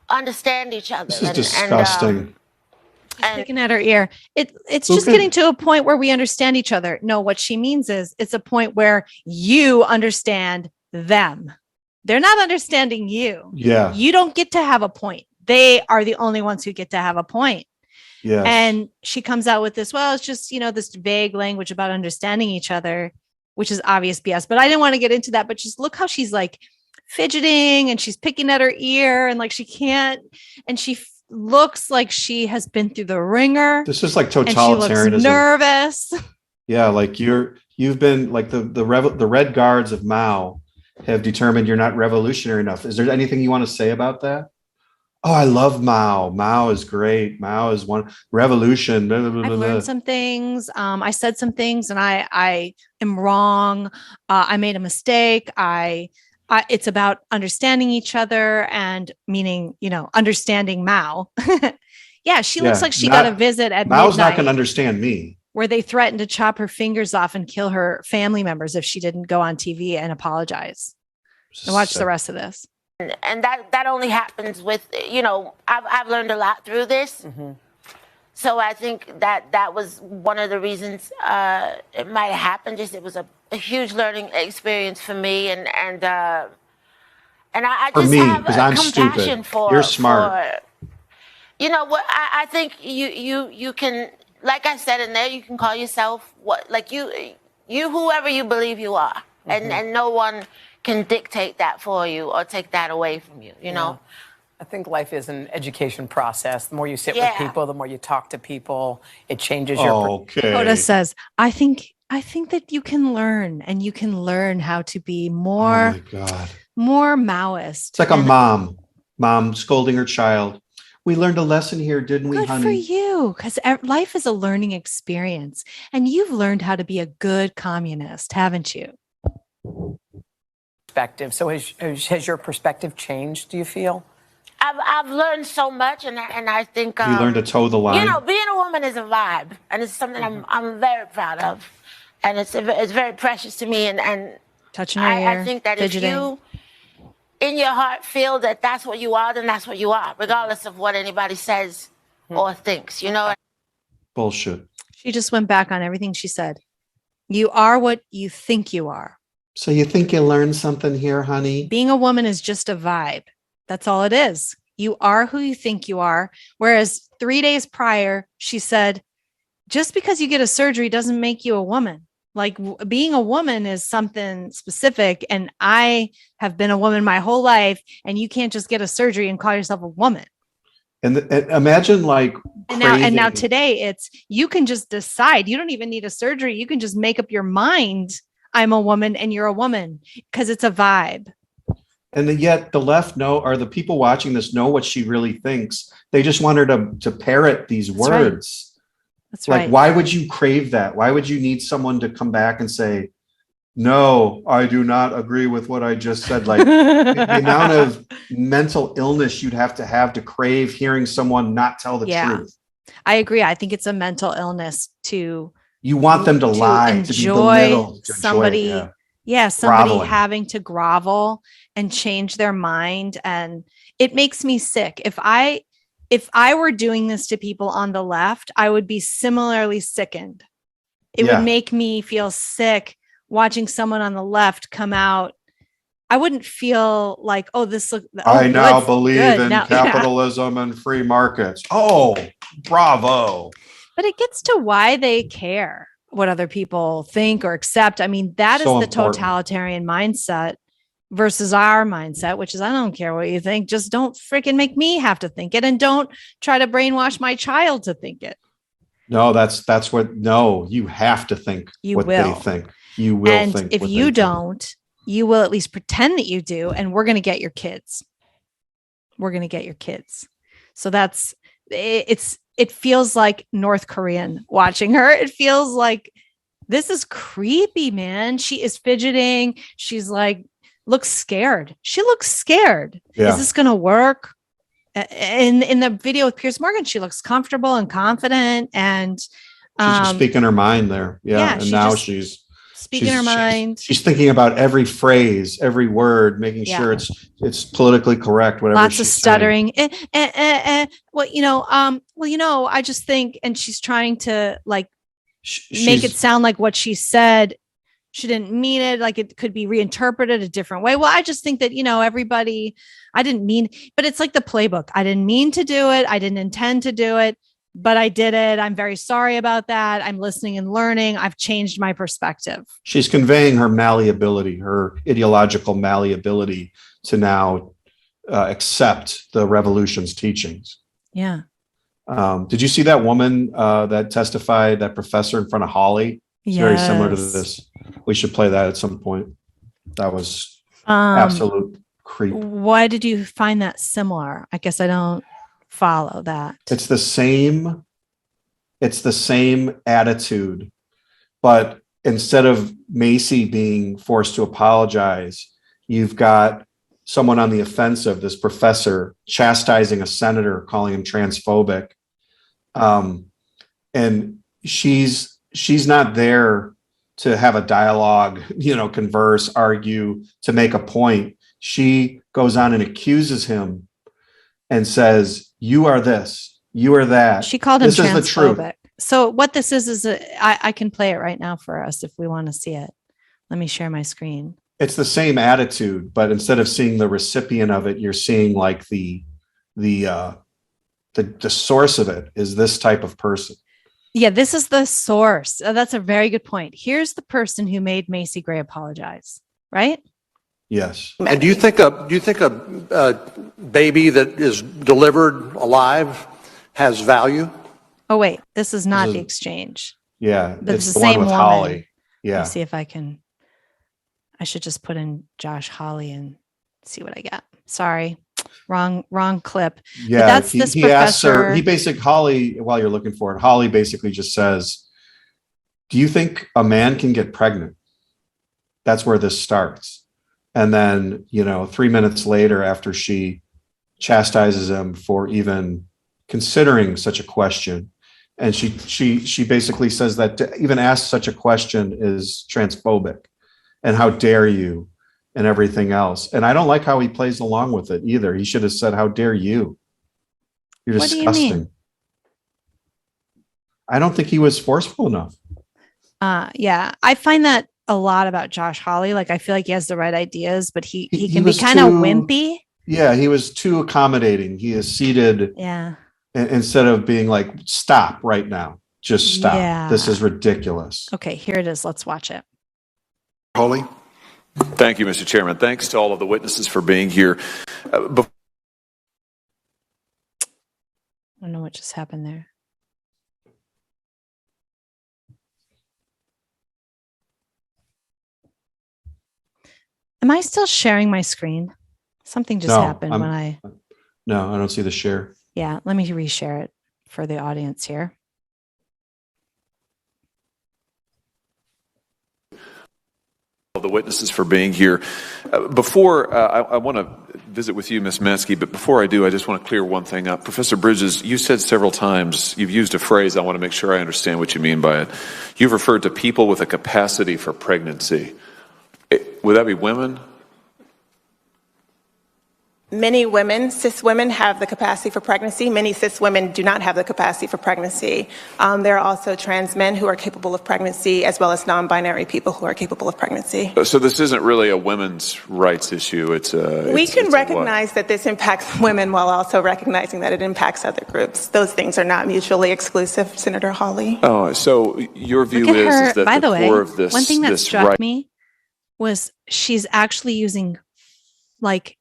understand each other. This is disgusting. And picking at her ear. It's just getting to a point where we understand each other. No, what she means is it's a point where you understand them. They're not understanding you. Yeah. You don't get to have a point. They are the only ones who get to have a point. Yeah. And she comes out with this, well, it's just, this vague language about understanding each other, which is obvious BS. But I didn't want to get into that. But just look how she's like fidgeting and she's picking at her ear and like she can't. And she looks like she has been through the ringer. This is like And totalitarianism. she looks nervous. Yeah. Like you've been like the Red Guards of Mao have determined you're not revolutionary enough. Is there anything you want to say about that? Oh, I love Mao. Mao is great. Mao is one revolution. Blah, blah, blah, I've learned some things. I said some things and I am wrong. I made a mistake. It's about understanding each other and meaning, understanding Mao. Yeah. She looks like she got a visit at Mao's midnight. not going to understand me. Where they threatened to chop her fingers off and kill her family members if she didn't go on TV and apologize. And watch the rest of this. And that only happens with, I've learned a lot through this. Mm-hmm. So I think that was one of the reasons it might have happened. Just it was a huge learning experience for me, and I just have compassion for You're smart. I think you can. Like I said in there, you can call yourself you whoever you believe you are, and no one can dictate that for you or take that away from you. You know. I think life is an education process. The more you sit with people, the more you talk to people, it changes your. Okay. Hoda says, I think that you can learn, and you can learn how to be more, Oh my God. more Maoist. It's like a mom scolding her child. We learned a lesson here, didn't we, Good honey? for you, because life is a learning experience, and you've learned how to be a good communist, haven't you? Perspective. So has your perspective changed, do you feel? I've learned so much, and I think You learned to toe the line. You know, being a woman is a vibe, and it's something I'm very proud of, and it's very precious to me. And touching her ear, I think that fidgeting. if you, in your heart, feel that that's what you are, then that's what you are, regardless of what anybody says or thinks. You know. Bullshit. She just went back on everything she said. You are what you think you are. So you think you learned something here, honey? Being a woman is just a vibe. That's all it is. You are who you think you are. Whereas 3 days prior, she said, just because you get a surgery doesn't make you a woman. Like being a woman is something specific. And I have been a woman my whole life, and you can't just get a surgery and call yourself a woman. And imagine like and now today it's, you can just decide. You don't even need a surgery. You can just make up your mind. I'm a woman and you're a woman, because it's a vibe. And yet the left or the people watching this know what she really thinks. They just want her to parrot these words. That's right. Like, why would you crave that? Why would you need someone to come back and say, no, I do not agree with what I just said? Like the amount of mental illness you'd have to crave hearing someone not tell the truth. I agree. I think it's a mental illness to. You want them to lie, enjoy to belittle, somebody. Somebody groveling. having to grovel and change their mind. And it makes me sick. If I were doing this to people on the left, I would be similarly sickened. It would make me feel sick watching someone on the left come out. I wouldn't feel like, I now believe in capitalism and free markets. Oh, bravo. But it gets to why they care what other people think or accept. I mean, that is the totalitarian mindset versus our mindset, which is, I don't care what you think. Just don't freaking make me have to think it, and don't try to brainwash my child to think it. No, you have to think they think. You will and think. If you don't, you will at least pretend that you do, and we're going to get your kids. We're going to get your kids. So it feels like North Korean watching her. It feels like this is creepy, man. She is fidgeting. She's like, looks scared. She looks scared. Yeah. Is this going to work? In the video with Piers Morgan, she looks comfortable and confident, and she's just speaking her mind there. Yeah. And now she's speaking her mind. She's thinking about every phrase, every word, making sure it's politically correct. Whatever. Lots of stuttering. I just think, and she's trying to make it sound like what she said. She didn't mean it. Like it could be reinterpreted a different way. Well, I just think that, everybody, I didn't mean, but it's like the playbook. I didn't mean to do it. I didn't intend to do it, but I did it. I'm very sorry about that. I'm listening and learning. I've changed my perspective. She's conveying her malleability, her ideological malleability to now accept the revolution's teachings. Yeah. Did you see that woman that testified, that professor in front of Holly? It's very similar to this. We should play that at some point. That was absolute creep. Why did you find that similar? I guess I don't follow that. It's the same attitude, but instead of Macy being forced to apologize, you've got someone on the offensive, this professor chastising a senator, calling him transphobic. And she's not there to have a dialogue, converse, argue, to make a point. She goes on and accuses him and says, you are this, you are that. She called him this transphobic. Is the truth. So what this is I can play it right now for us if we want to see it. Let me share my screen. It's the same attitude, but instead of seeing the recipient of it, you're seeing like the source of it is this type of person. Yeah, this is the source. That's a very good point. Here's the person who made Macy Gray apologize, right? Yes. And do you think a baby that is delivered alive has value? Oh, wait, this is not the exchange. Yeah. But It's it's the the one same with woman. Holly. Yeah. Let me see if I should just put in Josh Holly and see what I get. Sorry. Wrong clip. Yeah. But that's this he asks her, professor. Holly, while you're looking for it, Holly basically just says, do you think a man can get pregnant? That's where this starts. And then, 3 minutes later, after she chastises him for even considering such a question, and she basically says that to even ask such a question is transphobic, and how dare you, and everything else. And I don't like how he plays along with it either. He should have said, how dare you? You're What do you disgusting. mean? I don't think he was forceful enough. Yeah, I find that a lot about Josh Holly. Like, I feel like he has the right ideas, but he can be was kind of too- wimpy. Yeah, he was too accommodating. He is seated Yeah. instead of being like, stop right now. Just stop. Yeah. This is ridiculous. Okay, here it is. Let's watch it. Holly. Thank you, Mr. Chairman. Thanks to all of the witnesses for being here. I don't know what just happened there. Am I still sharing my screen? Something just happened when I... No, I don't see the share. Yeah, let me reshare it for the audience here. All the witnesses for being here. Before I want to visit with you, Ms. Mansky, but before I do, I just want to clear one thing up. Professor Bridges, you said several times, you've used a phrase, I want to make sure I understand what you mean by it. You've referred to people with a capacity for pregnancy. Would that be women? Many women, cis women, have the capacity for pregnancy. Many cis women do not have the capacity for pregnancy. There are also trans men who are capable of pregnancy, as well as non-binary people who are capable of pregnancy. So this isn't really a women's rights issue. We can recognize that this impacts women while also recognizing that it impacts other groups. Those things are not mutually exclusive, Senator Hawley. Oh, so your view Look at her. is that By the the way, core of this, one thing that this struck right. me was she's actually using like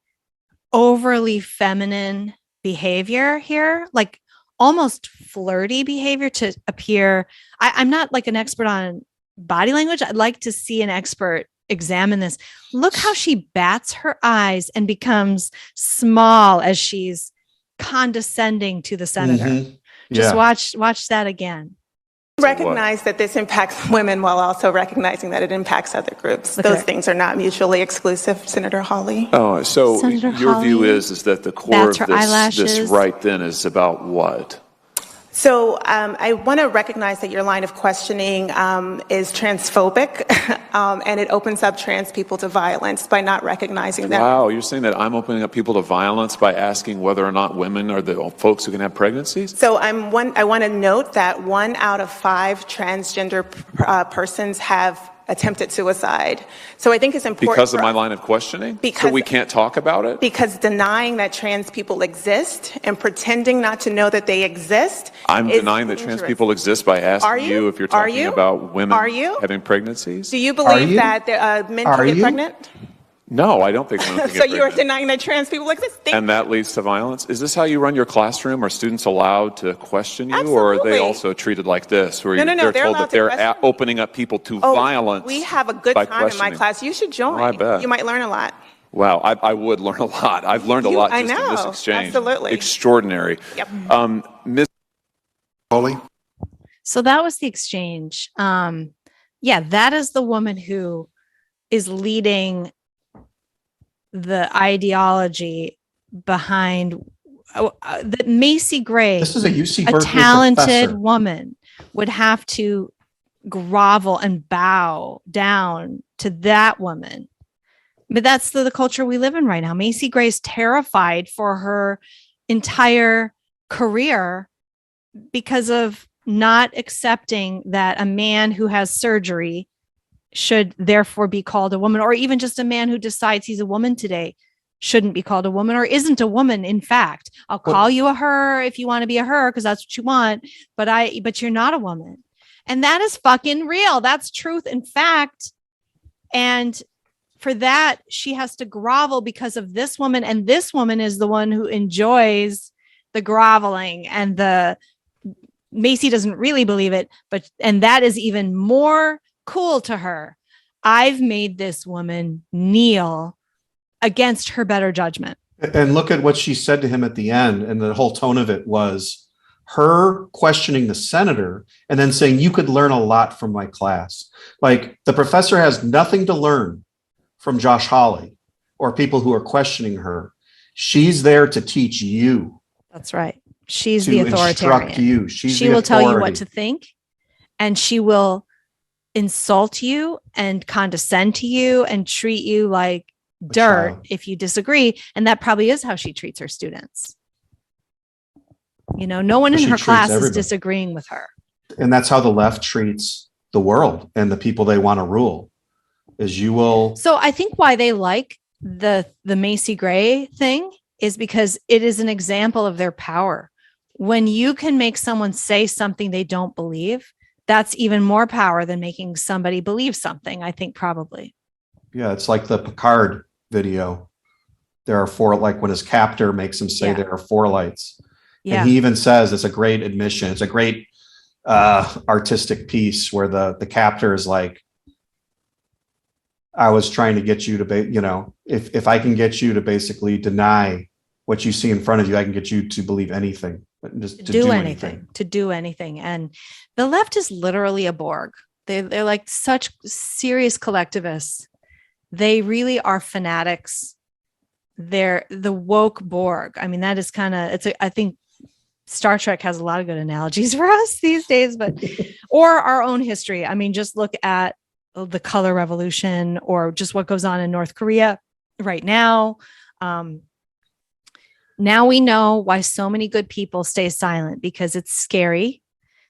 overly feminine behavior here, like almost flirty behavior to appear. I'm not like an expert on body language. I'd like to see an expert examine this. Look how she bats her eyes and becomes small as she's condescending to the senator. Mhm. Just Yeah. watch that again. Recognize that this impacts women while also recognizing that it impacts other groups. Look at Those her. things are not mutually exclusive, Senator Hawley. Oh, so Senator your view Hawley is that the core bats of her this eyelashes. right then is about what? So I want to recognize that your line of questioning is transphobic, and it opens up trans people to violence by not recognizing that. Wow, you're saying that I'm opening up people to violence by asking whether or not women are the folks who can have pregnancies? So I want to note that 1 out of 5 transgender persons have attempted suicide. So I think it's important Because of my line of questioning? So we can't talk about it? Because denying that trans people exist and pretending not to know that they exist. I'm is denying that trans dangerous. people exist by Are asking you? you if you're Are talking you? about women Are you? having pregnancies? Do you believe you? that men Are can get you? pregnant? No, I don't think women can So get you are pregnant. denying that trans people exist? And that leads to violence? Is this how you run your classroom? Are students allowed to question you? Or are Absolutely. they also treated like this, where No, they're they're told allowed that to they're question. opening up people to Oh, violence? we have a good by time in my questioning? class. You should join. Oh, I bet. You might learn a lot. Wow, I would learn a lot. I've learned a You- lot I just in this know. exchange. Absolutely. Extraordinary. Yep. Ms. Holly. So that was the exchange. Yeah, that is the woman who is leading the ideology behind that Macy Gray, This is a UC a Berkeley talented professor. woman, would have to grovel and bow down to that woman. But that's the culture we live in right now. Macy Gray is terrified for her entire career because of not accepting that a man who has surgery should therefore be called a woman, or even just a man who decides he's a woman today shouldn't be called a woman or isn't a woman. In fact, I'll call you a her if you want to be a her because that's what you want, but you're not a woman. And that is fucking real. That's truth and fact. And for that, she has to grovel because of this woman. And this woman is the one who enjoys the groveling, and the Macy doesn't really believe it, and that is even more cool to her. I've made this woman kneel against her better judgment. And look at what she said to him at the end. And the whole tone of it was her questioning the senator and then saying, you could learn a lot from my class. Like, the professor has nothing to learn from Josh Hawley or people who are questioning her. She's there to teach you. That's right. She's the authoritarian. Instruct you. She will tell you what to think, and she will insult you and condescend to you and treat you like dirt if you disagree. And that probably is how she treats her students. You know, no one in her class is disagreeing with her. And that's how the left treats the world and the people they want to rule, is you will. So I think why they like the Macy Gray thing is because it is an example of their power. When you can make someone say something they don't believe, that's even more power than making somebody believe something, I think, probably. Yeah, it's like the Picard video. There are four, like when his captor makes him say there are four lights. Yeah. And he even says it's a great admission. It's a great artistic piece where the captor is like, I was trying to get you to, if I can get you to basically deny what you see in front of you, I can get you to believe anything. Just to do anything. And the left is literally a Borg. They're like such serious collectivists. They really are fanatics. They're the woke Borg. I mean, that is kind of, I think Star Trek has a lot of good analogies for us these days, or our own history. I mean, just look at the color revolution, or just what goes on in North Korea right now. Now we know why so many good people stay silent, because it's scary.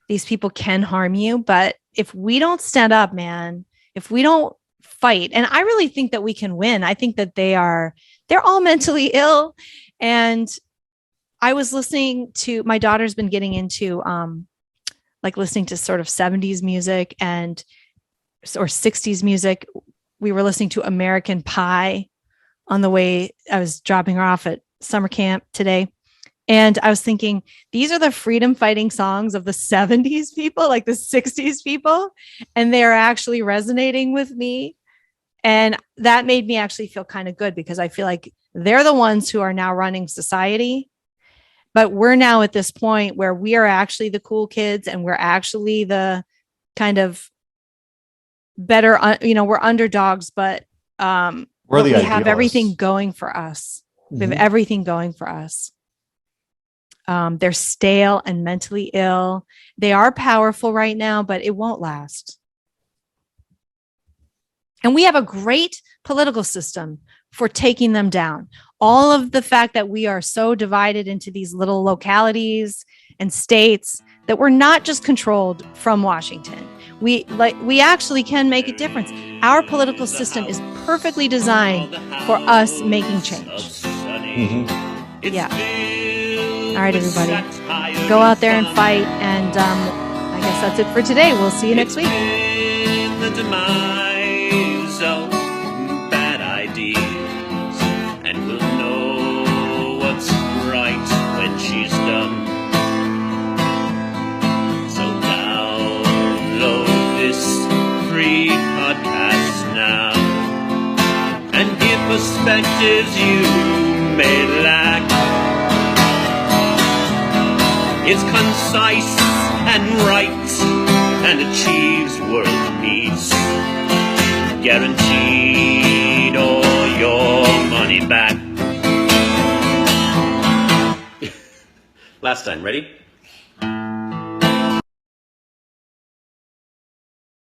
These people can harm you, but if we don't stand up, man, if we don't fight, and I really think that we can win. I think that they're all mentally ill. And I was listening to, my daughter's been getting into like listening to sort of 70s music or 60s music. We were listening to American Pie on the way. I was dropping her off at summer camp today. And I was thinking, these are the freedom fighting songs of the 70s people, like the 60s people. And they're actually resonating with me. And that made me actually feel kind of good, because I feel like they're the ones who are now running society. But we're now at this point where we are actually the cool kids, and we're actually the kind of better, we're underdogs, but we have everything going for us. We have everything going for us. They're stale and mentally ill. They are powerful right now, but it won't last. And we have a great political system for taking them down. All of the fact that we are so divided into these little localities and states, that we're not just controlled from Washington. We actually can make a difference. Our political system is perfectly designed for us making change. Yeah. All right, everybody, go out there and fight. And I guess that's it for today. We'll see you next week. The demise of bad ideas, and we'll know what's right when she's done. So download this free podcast now, and give perspectives you may lack. It's concise and right, and achieves world peace. Guaranteed all your money back. Last time, ready?